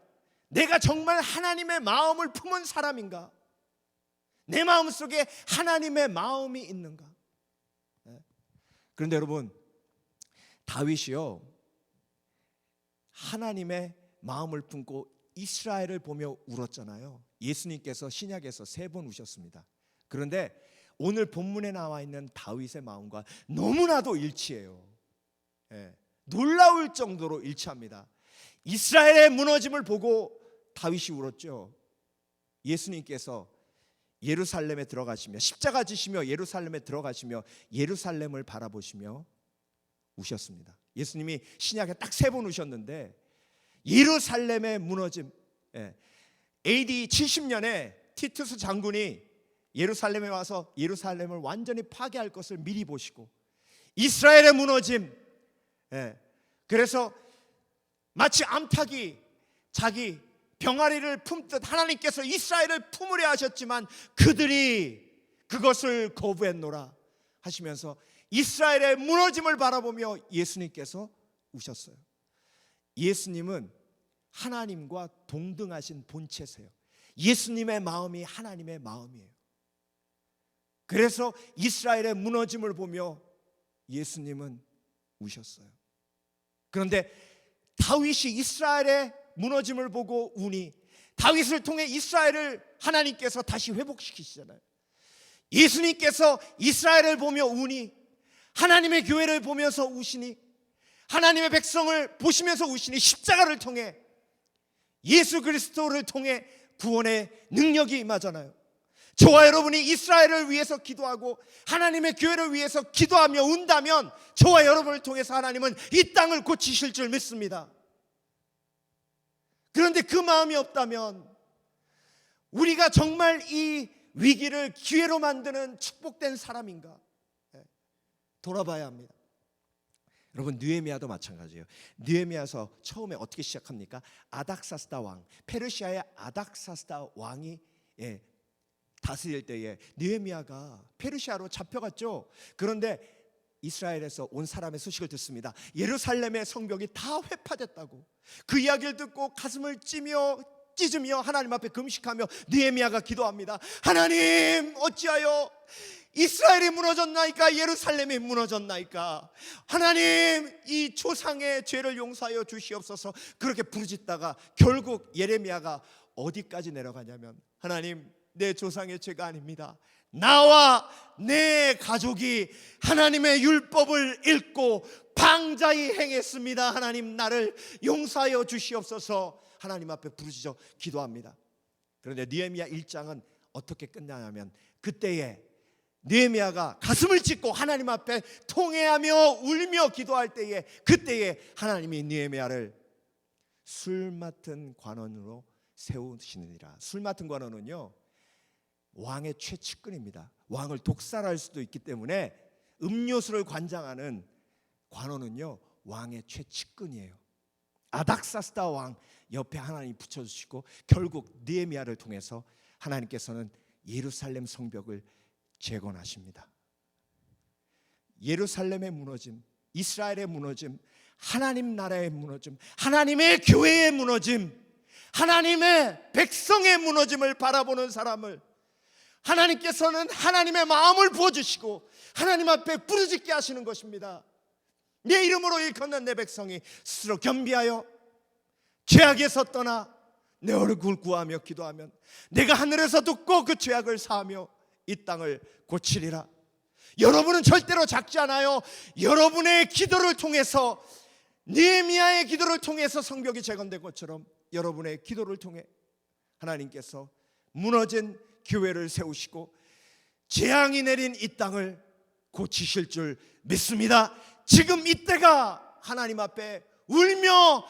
내가 정말 하나님의 마음을 품은 사람인가? 내 마음속에 하나님의 마음이 있는가? 그런데 여러분, 다윗이요 하나님의 마음을 품고 이스라엘을 보며 울었잖아요. 예수님께서 신약에서 3번 우셨습니다. 그런데 오늘 본문에 나와 있는 다윗의 마음과 너무나도 일치해요. 놀라울 정도로 일치합니다. 이스라엘의 무너짐을 보고 다윗이 울었죠. 예수님께서 예루살렘에 들어가시며 십자가 지시며 예루살렘에 들어가시며 예루살렘을 바라보시며 우셨습니다. 예수님이 신약에 딱 3번 우셨는데 예루살렘의 무너짐, AD 70년에 티투스 장군이 예루살렘에 와서 예루살렘을 완전히 파괴할 것을 미리 보시고 이스라엘의 무너짐, 그래서 마치 암탉이 자기 병아리를 품듯 하나님께서 이스라엘을 품으려 하셨지만 그들이 그것을 거부했노라 하시면서 이스라엘의 무너짐을 바라보며 예수님께서 우셨어요. 예수님은 하나님과 동등하신 본체세요. 예수님의 마음이 하나님의 마음이에요. 그래서 이스라엘의 무너짐을 보며 예수님은 우셨어요. 그런데 다윗이 이스라엘의 무너짐을 보고 우니 다윗을 통해 이스라엘을 하나님께서 다시 회복시키시잖아요. 예수님께서 이스라엘을 보며 우니 하나님의 교회를 보면서 우시니 하나님의 백성을 보시면서 우시니 십자가를 통해 예수 그리스도를 통해 구원의 능력이 임하잖아요. 저와 여러분이 이스라엘을 위해서 기도하고 하나님의 교회를 위해서 기도하며 운다면 저와 여러분을 통해서 하나님은 이 땅을 고치실 줄 믿습니다. 그런데 그 마음이 없다면 우리가 정말 이 위기를 기회로 만드는 축복된 사람인가? 돌아봐야 합니다. 여러분, 느헤미야도 마찬가지예요. 느헤미야서 처음에 어떻게 시작합니까? 아닥사스다 왕, 페르시아의 아닥사스다 왕이 다스릴 때에 느헤미야가 페르시아로 잡혀갔죠. 그런데 이스라엘에서 온 사람의 소식을 듣습니다. 예루살렘의 성벽이 다 회파됐다고. 그 이야기를 듣고 가슴을 찢으며 하나님 앞에 금식하며 느헤미야가 기도합니다. 하나님, 어찌하여 이스라엘이 무너졌나이까? 예루살렘이 무너졌나이까? 하나님, 이 조상의 죄를 용서하여 주시옵소서. 그렇게 부르짖다가 결국 예레미야가 어디까지 내려가냐면, 하나님, 내 조상의 죄가 아닙니다. 나와 내 가족이 하나님의 율법을 읽고 방자히 행했습니다. 하나님, 나를 용서하여 주시옵소서. 하나님 앞에 부르짖어 기도합니다. 그런데 느헤미야 1장은 어떻게 끝나냐면, 그때에 느헤미야가 가슴을 찢고 하나님 앞에 통회하며 울며 기도할 때에, 그때에 하나님이 느헤미야를 술 맡은 관원으로 세우시느니라. 술 맡은 관원은요, 왕의 최측근입니다. 왕을 독살할 수도 있기 때문에 음료수를 관장하는 관원은요, 왕의 최측근이에요. 아닥사스다 왕 옆에 하나님이 붙여주시고, 결국 느헤미야를 통해서 하나님께서는 예루살렘 성벽을 재건하십니다. 예루살렘의 무너짐, 이스라엘의 무너짐, 하나님 나라의 무너짐, 하나님의 교회의 무너짐, 하나님의 백성의 무너짐을 바라보는 사람을 하나님께서는 하나님의 마음을 부어주시고 하나님 앞에 부르짖게 하시는 것입니다. 내 이름으로 일컫는 내 백성이 스스로 겸비하여 죄악에서 떠나 내 얼굴 구하며 기도하면 내가 하늘에서 듣고 그 죄악을 사하며 이 땅을 고치리라. 여러분은 절대로 작지 않아요. 여러분의 기도를 통해서, 느헤미야의 기도를 통해서 성벽이 재건된 것처럼 여러분의 기도를 통해 하나님께서 무너진 교회를 세우시고 재앙이 내린 이 땅을 고치실 줄 믿습니다. 지금 이때가 하나님 앞에 울며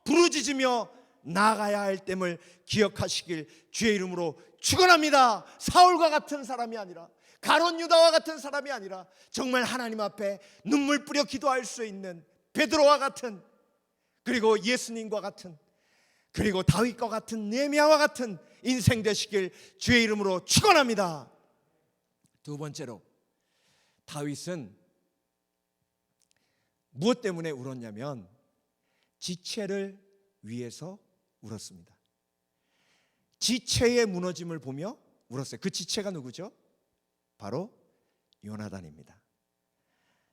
부르짖으며 나아가야 할 때임을 기억하시길 주의 이름으로 축원합니다. 사울과 같은 사람이 아니라, 가룟 유다와 같은 사람이 아니라, 정말 하나님 앞에 눈물 뿌려 기도할 수 있는 베드로와 같은, 그리고 예수님과 같은, 그리고 다윗과 같은, 느헤미야와 같은 인생 되시길 주의 이름으로 축원합니다. 두 번째로, 다윗은 무엇 때문에 울었냐면 지체를 위해서 울었습니다. 지체의 무너짐을 보며 울었어요. 그 지체가 누구죠? 바로 요나단입니다.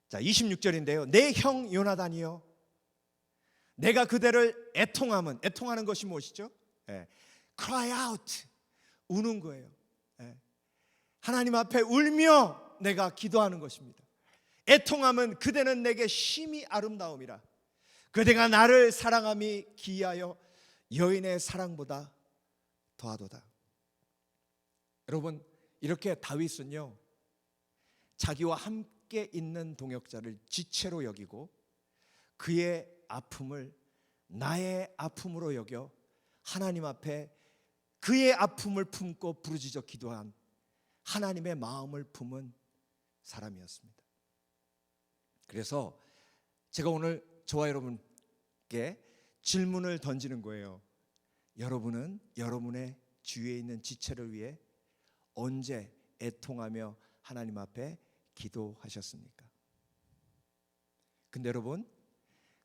자, 26절인데요. 내 형 요나단이여, 내가 그대를 애통함은, 애통하는 것이 무엇이죠? cry out, 우는 거예요. 하나님 앞에 울며 내가 기도하는 것입니다. 애통함은 그대는 내게 심히 아름다움이라. 그대가 나를 사랑함이 기이하여 여인의 사랑보다 더하도다. 여러분, 이렇게 다윗은요, 자기와 함께 있는 동역자를 지체로 여기고 그의 아픔을 나의 아픔으로 여겨 하나님 앞에 그의 아픔을 품고 부르짖어 기도한 하나님의 마음을 품은 사람이었습니다. 그래서 제가 오늘 저와 여러분께 질문을 던지는 거예요. 여러분은 여러분의 주위에 있는 지체를 위해 언제 애통하며 하나님 앞에 기도하셨습니까? 근데 여러분,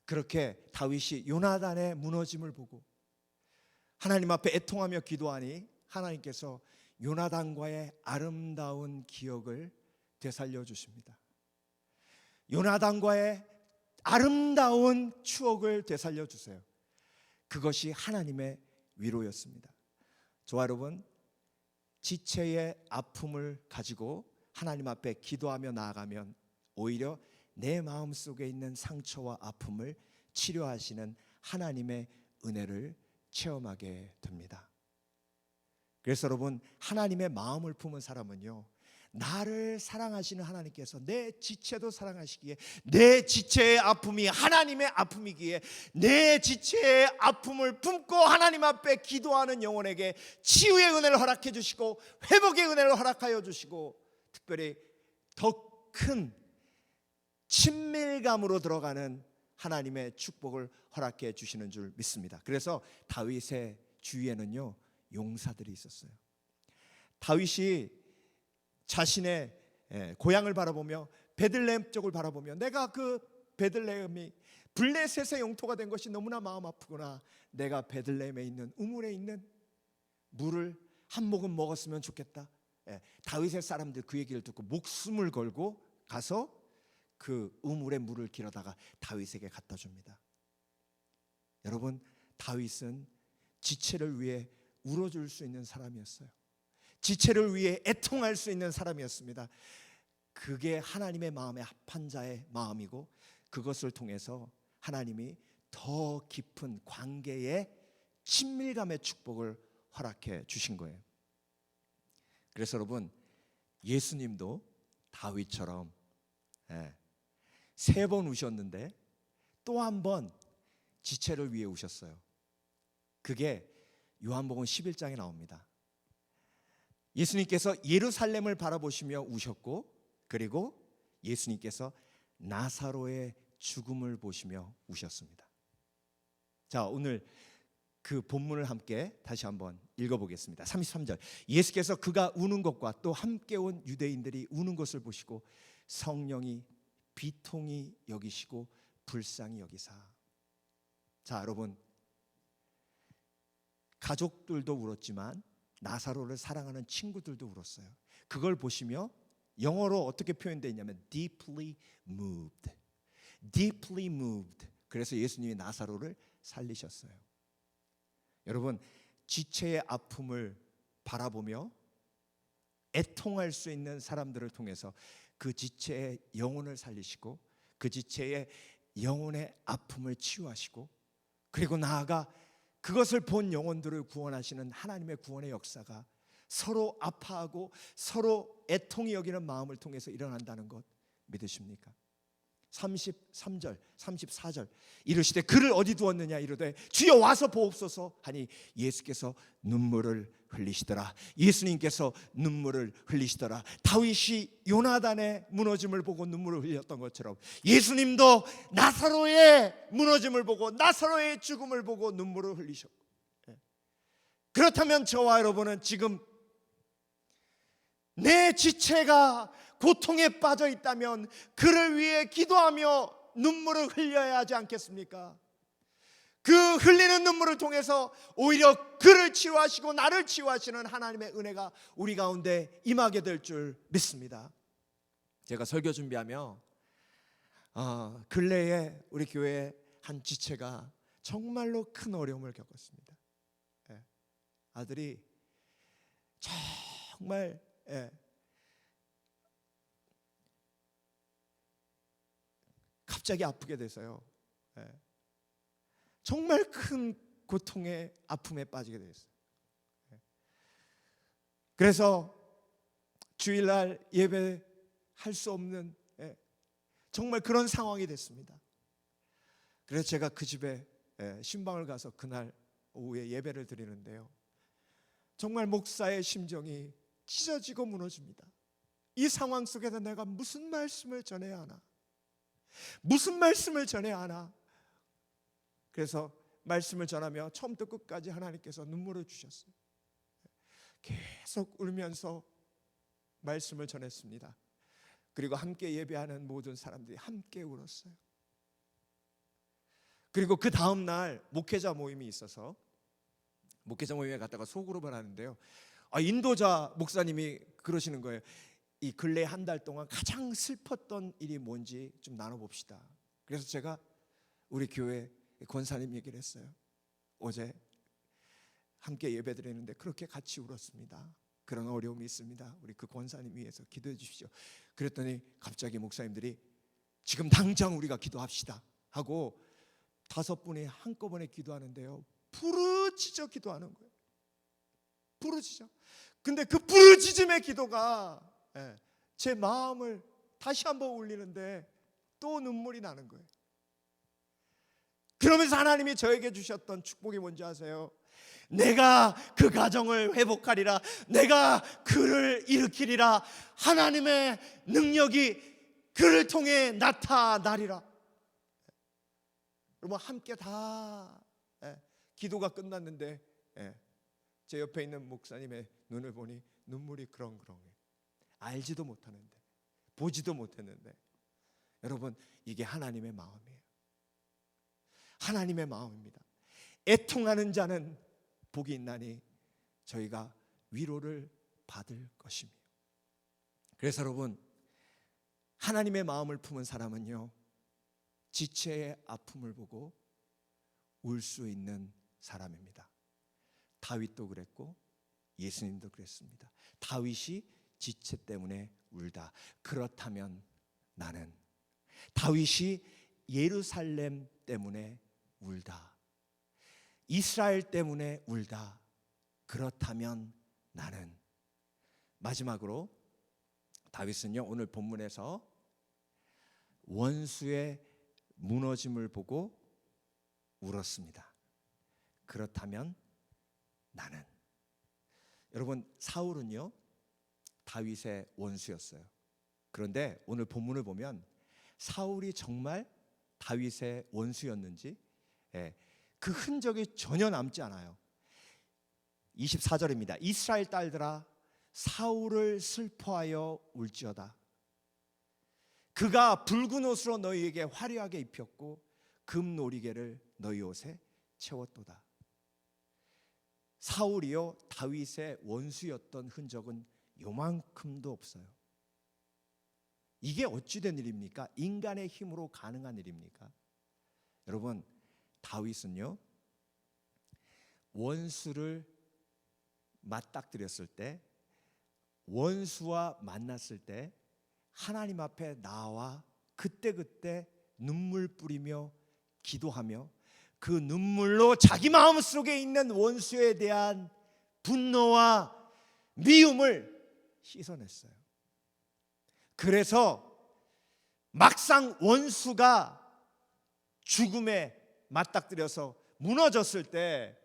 그렇게 다윗이 요나단의 무너짐을 보고 하나님 앞에 애통하며 기도하니 하나님께서 요나단과의 아름다운 기억을 되살려 주십니다. 요나단과의 아름다운 추억을 되살려 주세요. 그것이 하나님의 위로였습니다. 저와 여러분, 지체의 아픔을 가지고 하나님 앞에 기도하며 나아가면 오히려 내 마음속에 있는 상처와 아픔을 치료하시는 하나님의 은혜를 체험하게 됩니다. 그래서 여러분, 하나님의 마음을 품은 사람은요, 나를 사랑하시는 하나님께서 내 지체도 사랑하시기에, 내 지체의 아픔이 하나님의 아픔이기에 내 지체의 아픔을 품고 하나님 앞에 기도하는 영혼에게 치유의 은혜를 허락해 주시고 회복의 은혜를 허락하여 주시고, 특별히 더 큰 친밀감으로 들어가는 하나님의 축복을 허락해 주시는 줄 믿습니다. 그래서 다윗의 주위에는요, 용사들이 있었어요. 다윗이 자신의 고향을 바라보며 베들레헴 쪽을 바라보며 내가 그 베들레헴이 블레셋의 영토가 된 것이 너무나 마음 아프구나. 내가 베들레헴에 있는 우물에 있는 물을 한 모금 먹었으면 좋겠다. 다윗의 사람들 그 얘기를 듣고 목숨을 걸고 가서 그 우물의 물을 길어다가 다윗에게 갖다 줍니다. 여러분, 다윗은 지체를 위해 울어줄 수 있는 사람이었어요. 지체를 위해 애통할 수 있는 사람이었습니다. 그게 하나님의 마음에 합한 자의 마음이고, 그것을 통해서 하나님이 더 깊은 관계의 친밀감의 축복을 허락해 주신 거예요. 그래서 여러분, 예수님도 다윗처럼 3번 우셨는데 또 한 번 지체를 위해 우셨어요. 그게 요한복음 11장에 나옵니다. 예수님께서 예루살렘을 바라보시며 우셨고, 그리고 예수님께서 나사로의 죽음을 보시며 우셨습니다. 자, 오늘 그 본문을 함께 다시 한번 읽어보겠습니다. 33절, 예수께서 그가 우는 것과 또 함께 온 유대인들이 우는 것을 보시고 성령이 비통히 여기시고 불쌍히 여기사. 자, 여러분, 가족들도 울었지만 나사로를 사랑하는 친구들도 울었어요. 그걸 보시며 영어로 어떻게 표현되어 있냐면 deeply moved. deeply moved. 그래서 예수님이 나사로를 살리셨어요. 여러분, 지체의 아픔을 바라보며 애통할 수 있는 사람들을 통해서 그 지체의 영혼을 살리시고, 그 지체의 영혼의 아픔을 치유하시고, 그리고 나아가 그것을 본 영혼들을 구원하시는 하나님의 구원의 역사가 서로 아파하고 서로 애통히 여기는 마음을 통해서 일어난다는 것 믿으십니까? 33절, 34절, 이르시되 그를 어디 두었느냐 이르되 주여 와서 보옵소서 하니 예수께서 눈물을 흘리시더라. 예수님께서 눈물을 흘리시더라. 다윗이 요나단의 무너짐을 보고 눈물을 흘렸던 것처럼 예수님도 나사로의 무너짐을 보고 나사로의 죽음을 보고 눈물을 흘리셨고, 그렇다면 저와 여러분은 지금 내 지체가 고통에 빠져 있다면 그를 위해 기도하며 눈물을 흘려야 하지 않겠습니까? 그 흘리는 눈물을 통해서 오히려 그를 치유하시고 나를 치유하시는 하나님의 은혜가 우리 가운데 임하게 될 줄 믿습니다. 제가 설교 준비하며 근래에 우리 교회 한 지체가 정말로 큰 어려움을 겪었습니다. 아들이 정말 갑자기 아프게 돼서요, 정말 큰 고통의 아픔에 빠지게 됐어요. 그래서 주일날 예배할 수 없는 정말 그런 상황이 됐습니다. 그래서 제가 그 집에 신방을 가서 그날 오후에 예배를 드리는데요, 정말 목사의 심정이 찢어지고 무너집니다. 이 상황 속에서 내가 무슨 말씀을 전해야 하나, 무슨 말씀을 전해야 하나. 그래서 말씀을 전하며 처음부터 끝까지 하나님께서 눈물을 주셨어요. 계속 울면서 말씀을 전했습니다. 그리고 함께 예배하는 모든 사람들이 함께 울었어요. 그리고 그 다음 날 목회자 모임이 있어서 목회자 모임에 갔다가 소그룹을 하는데요, 인도자 목사님이 그러시는 거예요. 이 근래 한 달 동안 가장 슬펐던 일이 뭔지 좀 나눠봅시다. 그래서 제가 우리 교회 권사님 얘기를 했어요. 어제 함께 예배 드리는데 그렇게 같이 울었습니다. 그런 어려움이 있습니다. 우리 그 권사님 위해서 기도해 주십시오. 그랬더니 갑자기 목사님들이 지금 당장 우리가 기도합시다 하고 5분이 한꺼번에 기도하는데요, 부르짖어 기도하는 거예요. 부르짖어. 근데 그 부르짖음의 기도가 제 마음을 다시 한번 울리는데 또 눈물이 나는 거예요. 그러면서 하나님이 저에게 주셨던 축복이 뭔지 아세요? 내가 그 가정을 회복하리라, 내가 그를 일으키리라, 하나님의 능력이 그를 통해 나타나리라. 여러분, 함께 다 기도가 끝났는데 제 옆에 있는 목사님의 눈을 보니 눈물이 그렁그렁해. 알지도 못하는데, 보지도 못했는데 여러분, 이게 하나님의 마음이에요. 하나님의 마음입니다. 애통하는 자는 복이 있나니 저희가 위로를 받을 것이며. 그래서 여러분, 하나님의 마음을 품은 사람은요, 지체의 아픔을 보고 울 수 있는 사람입니다. 다윗도 그랬고 예수님도 그랬습니다. 다윗이 지체 때문에 울다. 그렇다면 나는. 다윗이 예루살렘 때문에 울다. 이스라엘 때문에 울다. 그렇다면 나는. 마지막으로 다윗은요, 오늘 본문에서 원수의 무너짐을 보고 울었습니다. 그렇다면 나는. 여러분, 사울은요, 다윗의 원수였어요. 그런데 오늘 본문을 보면 사울이 정말 다윗의 원수였는지 그 흔적이 전혀 남지 않아요. 24절입니다. 이스라엘 딸들아, 사울을 슬퍼하여 울지어다. 그가 붉은 옷으로 너희에게 화려하게 입혔고 금노리개를 너희 옷에 채웠도다. 사울이요, 다윗의 원수였던 흔적은 요만큼도 없어요. 이게 어찌된 일입니까? 인간의 힘으로 가능한 일입니까? 여러분, 다윗은요, 원수를 맞닥뜨렸을 때, 원수와 만났을 때 하나님 앞에 나와 그때그때 눈물 뿌리며 기도하며 그 눈물로 자기 마음속에 있는 원수에 대한 분노와 미움을 씻어냈어요. 그래서 막상 원수가 죽음에 맞닥뜨려서 무너졌을 때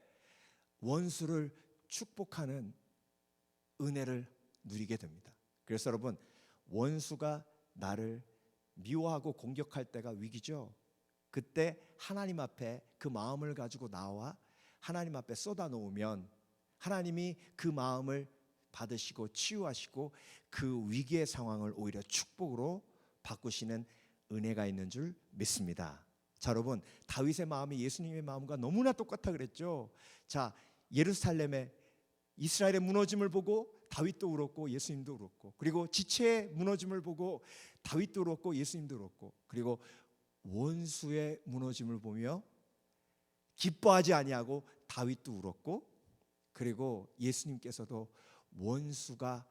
원수를 축복하는 은혜를 누리게 됩니다. 그래서 여러분, 원수가 나를 미워하고 공격할 때가 위기죠. 그때 하나님 앞에 그 마음을 가지고 나와 하나님 앞에 쏟아놓으면 하나님이 그 마음을 받으시고 치유하시고 그 위기의 상황을 오히려 축복으로 바꾸시는 은혜가 있는 줄 믿습니다. 자, 여러분, 다윗의 마음이 예수님의 마음과 너무나 똑같아 그랬죠. 자, 예루살렘의 이스라엘의 무너짐을 보고 다윗도 울었고 예수님도 울었고, 그리고 지체의 무너짐을 보고 다윗도 울었고 예수님도 울었고, 그리고 원수의 무너짐을 보며 기뻐하지 아니하고 다윗도 울었고, 그리고 예수님께서도 원수가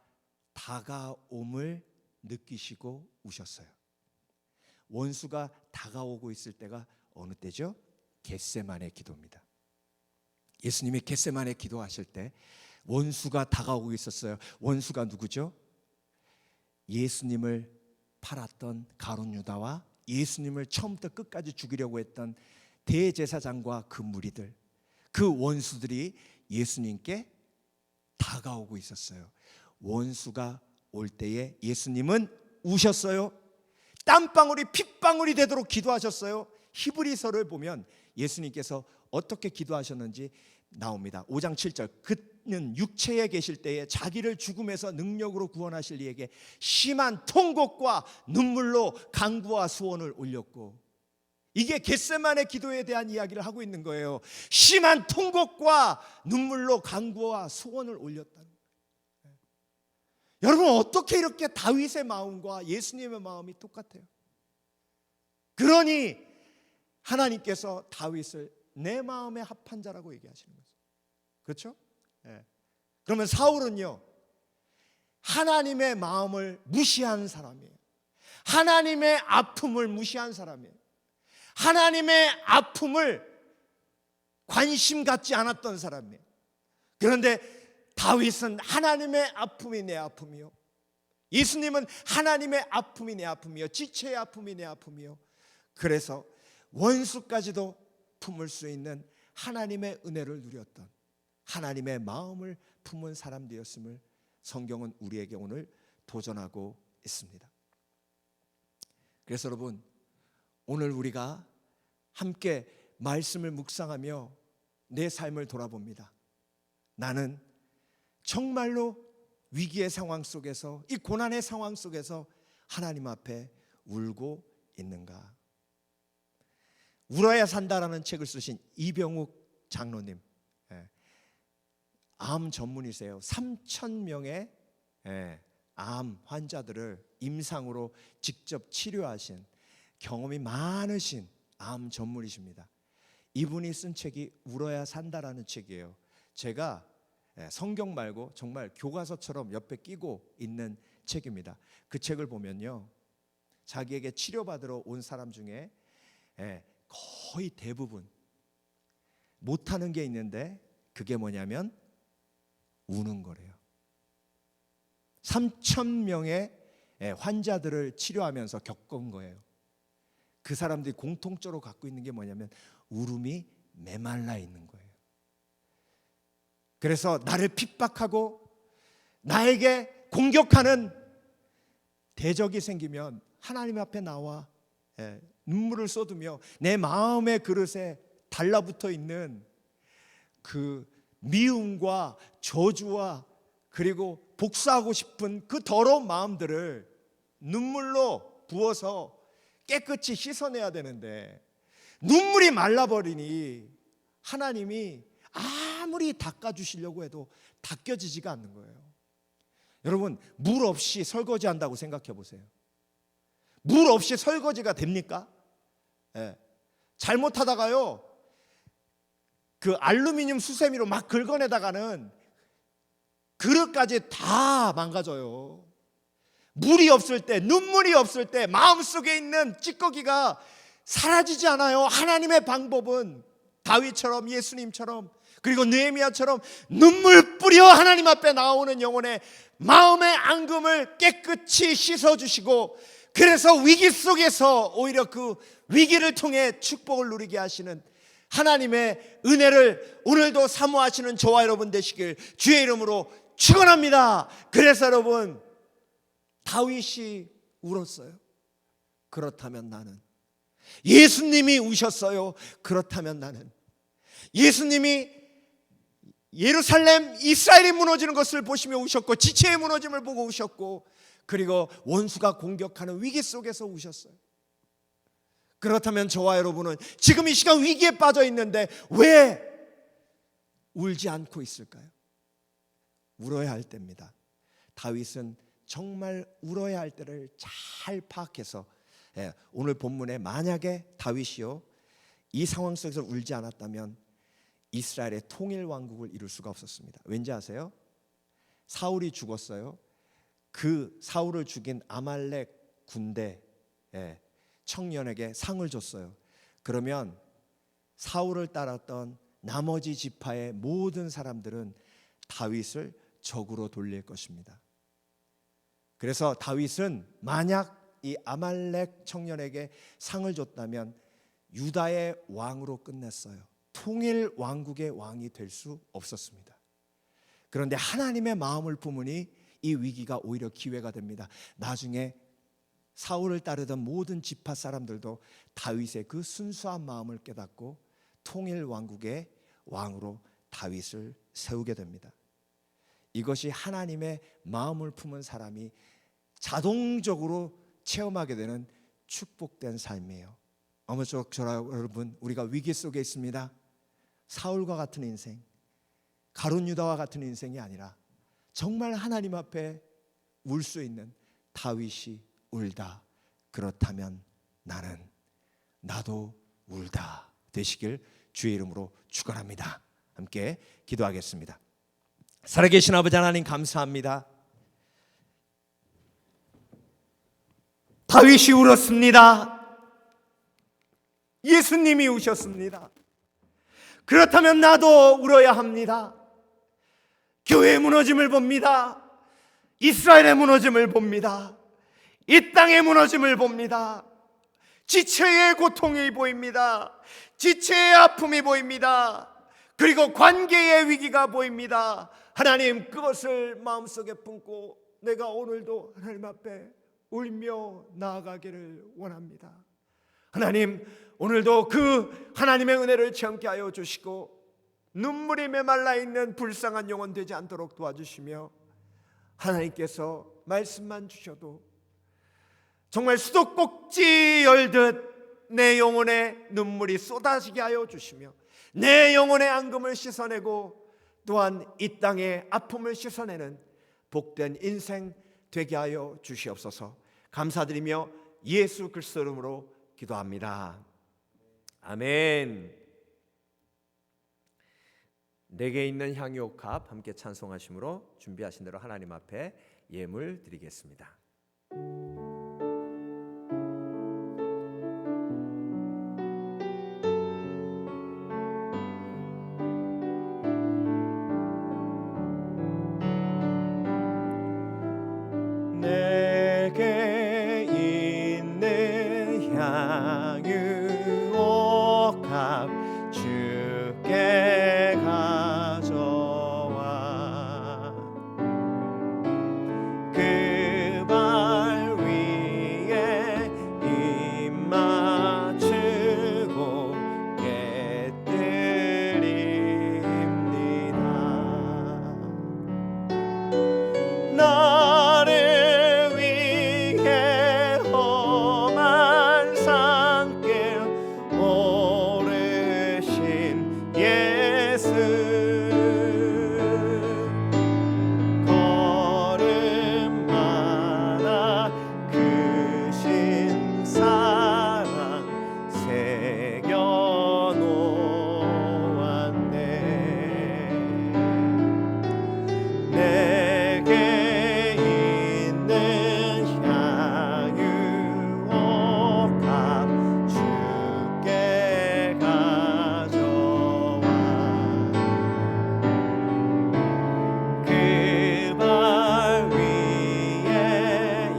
다가옴을 느끼시고 우셨어요. 원수가 다가오고 있을 때가 어느 때죠? 겟세마네 기도입니다. 예수님이 겟세마네 기도하실 때 원수가 다가오고 있었어요. 원수가 누구죠? 예수님을 팔았던 가룟 유다와 예수님을 처음부터 끝까지 죽이려고 했던 대제사장과 그 무리들, 그 원수들이 예수님께 다가오고 있었어요. 원수가 올 때에 예수님은 우셨어요. 땀방울이 핏방울이 되도록 기도하셨어요. 히브리서를 보면 예수님께서 어떻게 기도하셨는지 나옵니다. 5장 7절. 그는 육체에 계실 때에 자기를 죽음에서 능력으로 구원하실 이에게 심한 통곡과 눈물로 간구와 소원을 올렸고, 이게 겟세마네 기도에 대한 이야기를 하고 있는 거예요. 심한 통곡과 눈물로 간구와 소원을 올렸다는 거예요. 여러분, 어떻게 이렇게 다윗의 마음과 예수님의 마음이 똑같아요? 그러니 하나님께서 다윗을 내 마음에 합한 자라고 얘기하시는 거죠. 그렇죠? 네. 그러면 사울은요, 하나님의 마음을 무시한 사람이에요. 하나님의 아픔을 무시한 사람이에요. 하나님의 아픔을 관심 갖지 않았던 사람이에요. 그런데 다윗은 하나님의 아픔이 내 아픔이요, 예수님은 하나님의 아픔이 내 아픔이요, 지체의 아픔이 내 아픔이요. 그래서 원수까지도 품을 수 있는 하나님의 은혜를 누렸던, 하나님의 마음을 품은 사람 되었음을 성경은 우리에게 오늘 도전하고 있습니다. 그래서 여러분, 오늘 우리가 함께 말씀을 묵상하며 내 삶을 돌아봅니다. 나는 정말로 위기의 상황 속에서, 이 고난의 상황 속에서 하나님 앞에 울고 있는가? 울어야 산다라는 책을 쓰신 이병욱 장로님, 암 전문이세요. 3,000명의 암 환자들을 임상으로 직접 치료하신 경험이 많으신 암 전문이십니다. 이분이 쓴 책이 울어야 산다라는 책이에요. 제가 성경 말고 정말 교과서처럼 옆에 끼고 있는 책입니다. 그 책을 보면요, 자기에게 치료받으러 온 사람 중에 거의 대부분 못하는 게 있는데 그게 뭐냐면 우는 거래요. 3,000명의 환자들을 치료하면서 겪은 거예요. 그 사람들이 공통적으로 갖고 있는 게 뭐냐면 울음이 메말라 있는 거예요. 그래서 나를 핍박하고 나에게 공격하는 대적이 생기면 하나님 앞에 나와 눈물을 쏟으며 내 마음의 그릇에 달라붙어 있는 그 미움과 저주와 그리고 복수하고 싶은 그 더러운 마음들을 눈물로 부어서 깨끗이 씻어내야 되는데 눈물이 말라버리니 하나님이 아무리 닦아주시려고 해도 닦여지지가 않는 거예요. 여러분, 물 없이 설거지 한다고 생각해 보세요. 물 없이 설거지가 됩니까? 잘못하다가요, 그 알루미늄 수세미로 막 긁어내다가는 그릇까지 다 망가져요. 물이 없을 때, 눈물이 없을 때 마음속에 있는 찌꺼기가 사라지지 않아요. 하나님의 방법은 다윗처럼, 예수님처럼, 그리고 느헤미야처럼 눈물 뿌려 하나님 앞에 나오는 영혼의 마음의 앙금을 깨끗이 씻어주시고, 그래서 위기 속에서 오히려 그 위기를 통해 축복을 누리게 하시는 하나님의 은혜를 오늘도 사모하시는 저와 여러분 되시길 주의 이름으로 축원합니다. 그래서 여러분, 다윗이 울었어요. 그렇다면 나는, 예수님이 우셨어요. 그렇다면 나는, 예수님이 예루살렘 이스라엘이 무너지는 것을 보시며 우셨고, 지체의 무너짐을 보고 우셨고, 그리고 원수가 공격하는 위기 속에서 우셨어요. 그렇다면 저와 여러분은 지금 이 시간 위기에 빠져 있는데 왜 울지 않고 있을까요? 울어야 할 때입니다. 다윗은 정말 울어야 할 때를 잘 파악해서, 오늘 본문에 만약에 다윗이요 이 상황 속에서 울지 않았다면 이스라엘의 통일 왕국을 이룰 수가 없었습니다. 왠지 아세요? 사울이 죽었어요. 그 사울을 죽인 아말렉 군대 청년에게 상을 줬어요. 그러면 사울을 따랐던 나머지 지파의 모든 사람들은 다윗을 적으로 돌릴 것입니다. 그래서 다윗은 만약 이 아말렉 청년에게 상을 줬다면 유다의 왕으로 끝냈어요. 통일 왕국의 왕이 될 수 없었습니다. 그런데 하나님의 마음을 품으니 이 위기가 오히려 기회가 됩니다. 나중에 사울을 따르던 모든 지파 사람들도 다윗의 그 순수한 마음을 깨닫고 통일 왕국의 왕으로 다윗을 세우게 됩니다. 이것이 하나님의 마음을 품은 사람이 자동적으로 체험하게 되는 축복된 삶이에요. 아무쪼록 저와 여러분, 우리가 위기 속에 있습니다. 사울과 같은 인생, 가룟 유다와 같은 인생이 아니라 정말 하나님 앞에 울 수 있는 다윗이 울다. 그렇다면 나도 울다 되시길 주의 이름으로 축원합니다. 함께 기도하겠습니다. 살아계신 아버지 하나님, 감사합니다. 다윗이 울었습니다. 예수님이 우셨습니다. 그렇다면 나도 울어야 합니다. 교회의 무너짐을 봅니다. 이스라엘의 무너짐을 봅니다. 이 땅의 무너짐을 봅니다. 지체의 고통이 보입니다. 지체의 아픔이 보입니다. 그리고 관계의 위기가 보입니다. 하나님, 그것을 마음속에 품고 내가 오늘도 하나님 앞에 울며 나아가기를 원합니다. 하나님, 오늘도 그 하나님의 은혜를 체험케 하여 주시고 눈물이 메말라 있는 불쌍한 영혼 되지 않도록 도와주시며, 하나님께서 말씀만 주셔도 정말 수도꼭지 열듯 내 영혼에 눈물이 쏟아지게 하여 주시며 내 영혼의 앙금을 씻어내고 또한 이 땅의 아픔을 씻어내는 복된 인생 되게 하여 주시옵소서. 감사드리며 예수 그리스도 이름으로 기도합니다. 아멘. 내게 있는 향유옥합 함께 찬송하심으로 준비하신 대로 하나님 앞에 예물 드리겠습니다. 내게 있는 향유옥합 주께 가져와 그 발 위에 입 맞추고 깨뜨립니다. 나를 위해 험한 산길 오르신 예수 걸음마다 크신 사랑 새겨놓았네. 내게 있는 향유옥합 주께 가져와 그 발 위에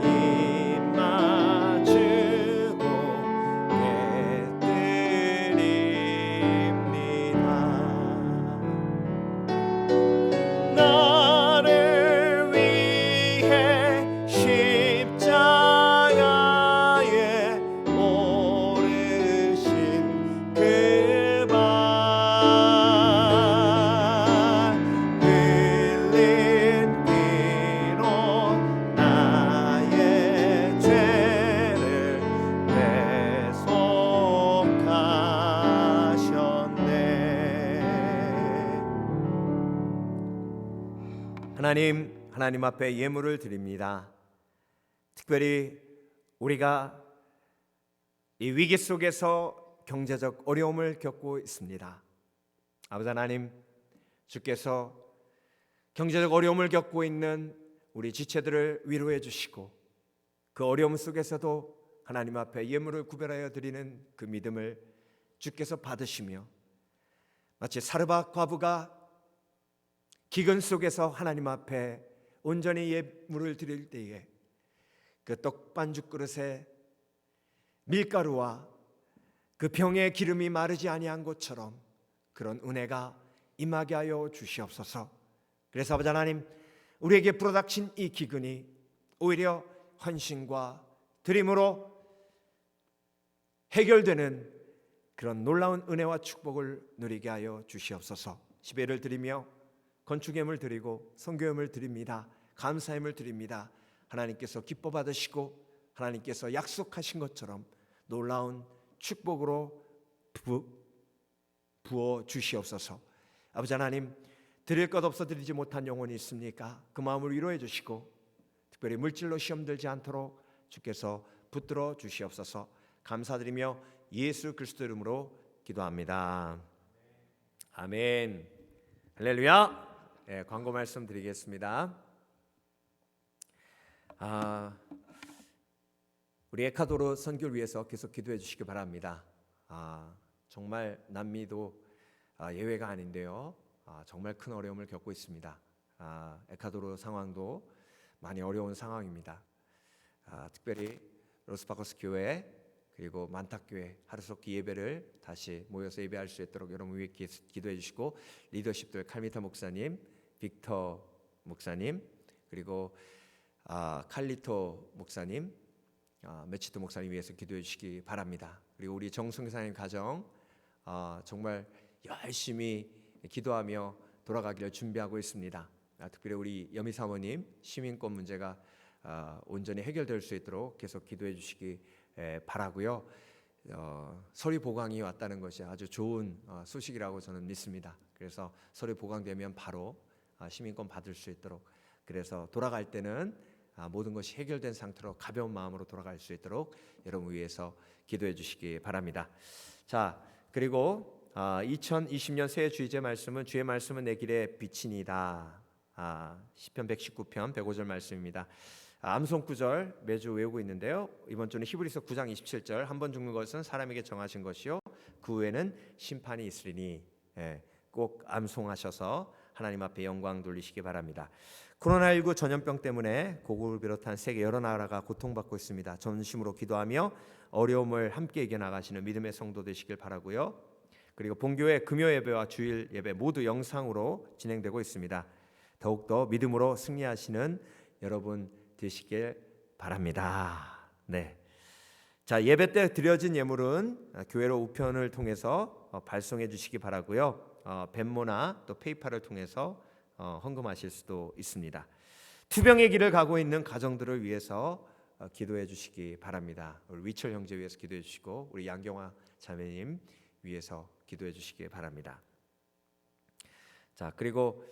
입 맞추고 깨뜨립니다. 나를 위해 십자가에 오르신 그 발 흘린 피로 나의 죄를 대속하셨네. 하나님 앞에 예물을 드립니다. 특별히 우리가 이 위기 속에서 경제적 어려움을 겪고 있습니다. 아버지 하나님, 주께서 경제적 어려움을 겪고 있는 우리 지체들을 위로해 주시고 그 어려움 속에서도 하나님 앞에 예물을 구별하여 드리는 그 믿음을 주께서 받으시며 마치 사르밧 과부가 기근 속에서 하나님 앞에 온전히 예물을 드릴 때에 그 떡반죽 그릇에 밀가루와 그 병에 기름이 마르지 아니한 것처럼 그런 은혜가 임하게 하여 주시옵소서. 그래서 아버지 하나님, 우리에게 불어닥친 이 기근이 오히려 헌신과 드림으로 해결되는 그런 놀라운 은혜와 축복을 누리게 하여 주시옵소서. 시배를 드리며 건축예물 드리고 선교예물 드립니다. 감사예물 드립니다. 하나님께서 기뻐 받으시고 하나님께서 약속하신 것처럼 놀라운 축복으로 부어 주시옵소서. 아버지 하나님, 드릴 것 없어 드리지 못한 영혼이 있습니까? 그 마음을 위로해 주시고 특별히 물질로 시험 들지 않도록 주께서 붙들어 주시옵소서. 감사드리며 예수 그리스도 이름으로 기도합니다. 아멘. 할렐루야. 네, 광고 말씀 드리겠습니다. 우리 에콰도르 선교를 위해서 계속 기도해 주시기 바랍니다. 정말 남미도 예외가 아닌데요. 정말 큰 어려움을 겪고 있습니다. 에콰도르 상황도 많이 어려운 상황입니다. 특별히 로스파코스 교회 그리고 만탁교회 하루속기 예배를 다시 모여서 예배할 수 있도록 여러분 위해 기도해 주시고 리더십들 칼미타 목사님, 빅터 목사님 그리고 칼리토 목사님, 메치토 목사님 위해서 기도해 주시기 바랍니다. 그리고 우리 정승사님 가정 정말 열심히 기도하며 돌아가기를 준비하고 있습니다. 특별히 우리 여미 사모님 시민권 문제가 온전히 해결될 수 있도록 계속 기도해 주시기 바라고요. 서류 보강이 왔다는 것이 아주 좋은 소식이라고 저는 믿습니다. 그래서 서류 보강되면 바로 시민권 받을 수 있도록, 그래서 돌아갈 때는 모든 것이 해결된 상태로 가벼운 마음으로 돌아갈 수 있도록 여러분 위해서 기도해 주시기 바랍니다. 자, 그리고 2020년 새해 주의제 말씀은 주의 말씀은 내 길의 빛이니이다. 시편 119편 105절 말씀입니다. 암송 구절 매주 외우고 있는데요. 이번 주는 히브리서 9장 27절 한 번 죽는 것은 사람에게 정하신 것이요 그 후에는 심판이 있으리니, 꼭 암송하셔서 하나님 앞에 영광 돌리시기 바랍니다. 코로나19 전염병 때문에 고국을 비롯한 세계 여러 나라가 고통받고 있습니다. 전심으로 기도하며 어려움을 함께 이겨나가시는 믿음의 성도 되시길 바라고요. 그리고 본교회 금요 예배와 주일 예배 모두 영상으로 진행되고 있습니다. 더욱더 믿음으로 승리하시는 여러분 되시길 바랍니다. 네. 자, 예배 때 드려진 예물은 교회로 우편을 통해서 발송해 주시기 바라고요. 벤모나 또 페이팔을 통해서 헌금하실 수도 있습니다. 투병의 길을 가고 있는 가정들을 위해서 기도해 주시기 바랍니다. 우리 위철 형제 위해서 기도해 주시고 우리 양경화 자매님 위해서 기도해 주시기 바랍니다. 자, 그리고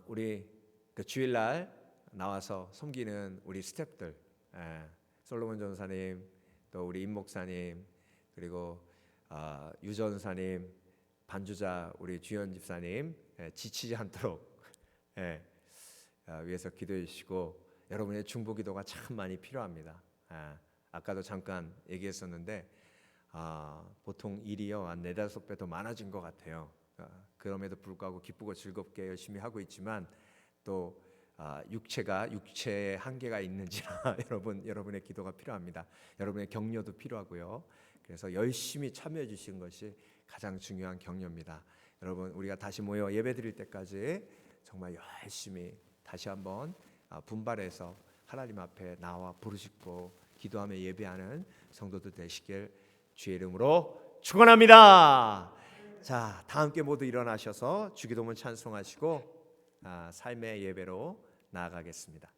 우리 그 주일날 나와서 섬기는 우리 스태프들, 솔로몬 전사님, 또 우리 임 목사님, 그리고 유 전사님, 반주자 우리 주현 집사님, 지치지 않도록 위해서 기도해 주시고, 여러분의 중보기도가 참 많이 필요합니다. 아까도 잠깐 얘기했었는데 보통 일이요 한 4-5배 더 많아진 것 같아요. 그럼에도 불구하고 기쁘고 즐겁게 열심히 하고 있지만 또 육체의 한계가 있는지라 여러분의 기도가 필요합니다. 여러분의 격려도 필요하고요. 그래서 열심히 참여해 주시는 것이 가장 중요한 격려입니다. 여러분, 우리가 다시 모여 예배드릴 때까지 정말 열심히 다시 한번 분발해서 하나님 앞에 나와 부르짖고 기도하며 예배하는 성도들 되시길 주의 이름으로 축원합니다. 자, 다 함께 모두 일어나셔서 주기도문 찬송하시고 삶의 예배로 나아가겠습니다.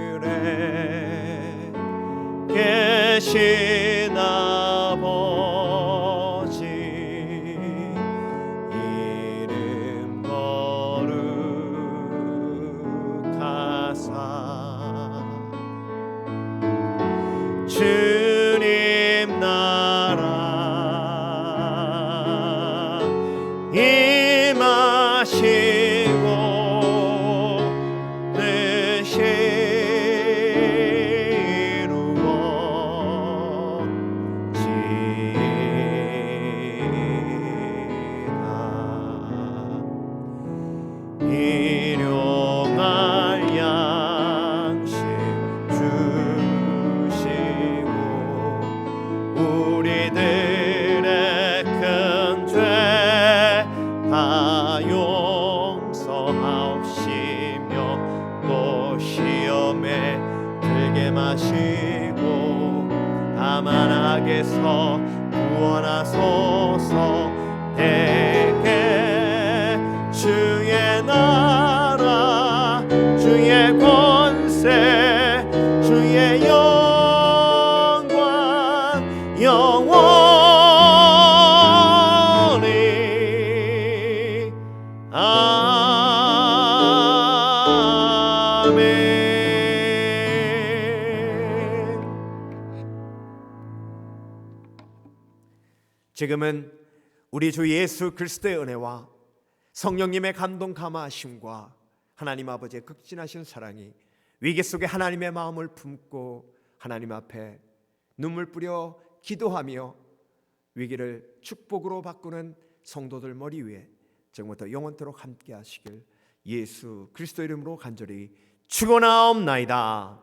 하늘에 계신 아버지 이름 거룩하사 주님 나라 임하시고 일용할 양식 주시고 우리들의 큰 죄 다 용서하옵시며 또 시험에 들게 마시고 다만 악에서 구원하소서. 대개 주의 나라 주의 권세 주의 영광 영원히 아멘. 지금은 우리 주 예수 그리스도의 은혜와 성령님의 감동 감화하심과 하나님 아버지의 극진하신 사랑이 위기 속에 하나님의 마음을 품고 하나님 앞에 눈물 뿌려 기도하며 위기를 축복으로 바꾸는 성도들 머리 위에 지금부터 영원토록 함께 하시길 예수 그리스도 이름으로 간절히 축원하옵나이다.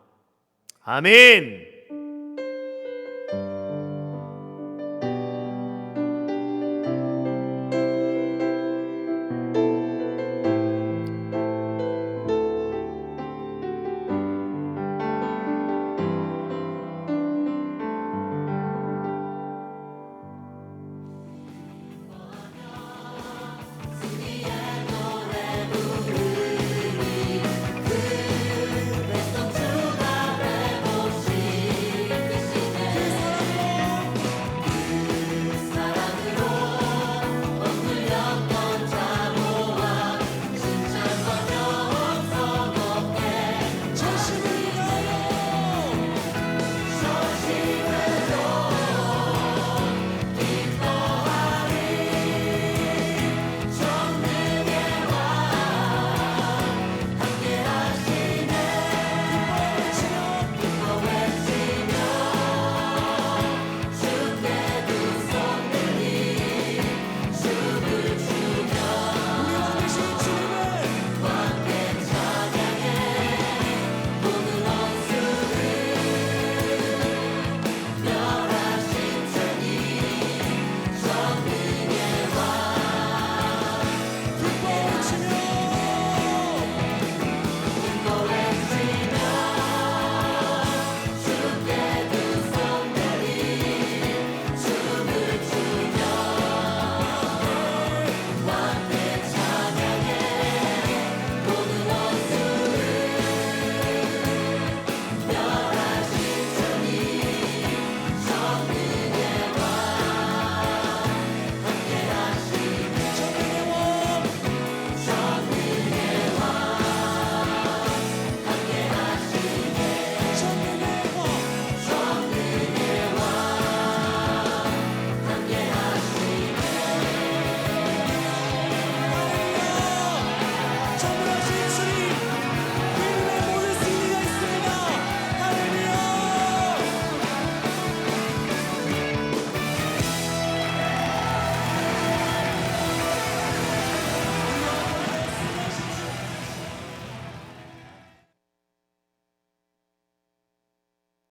아멘.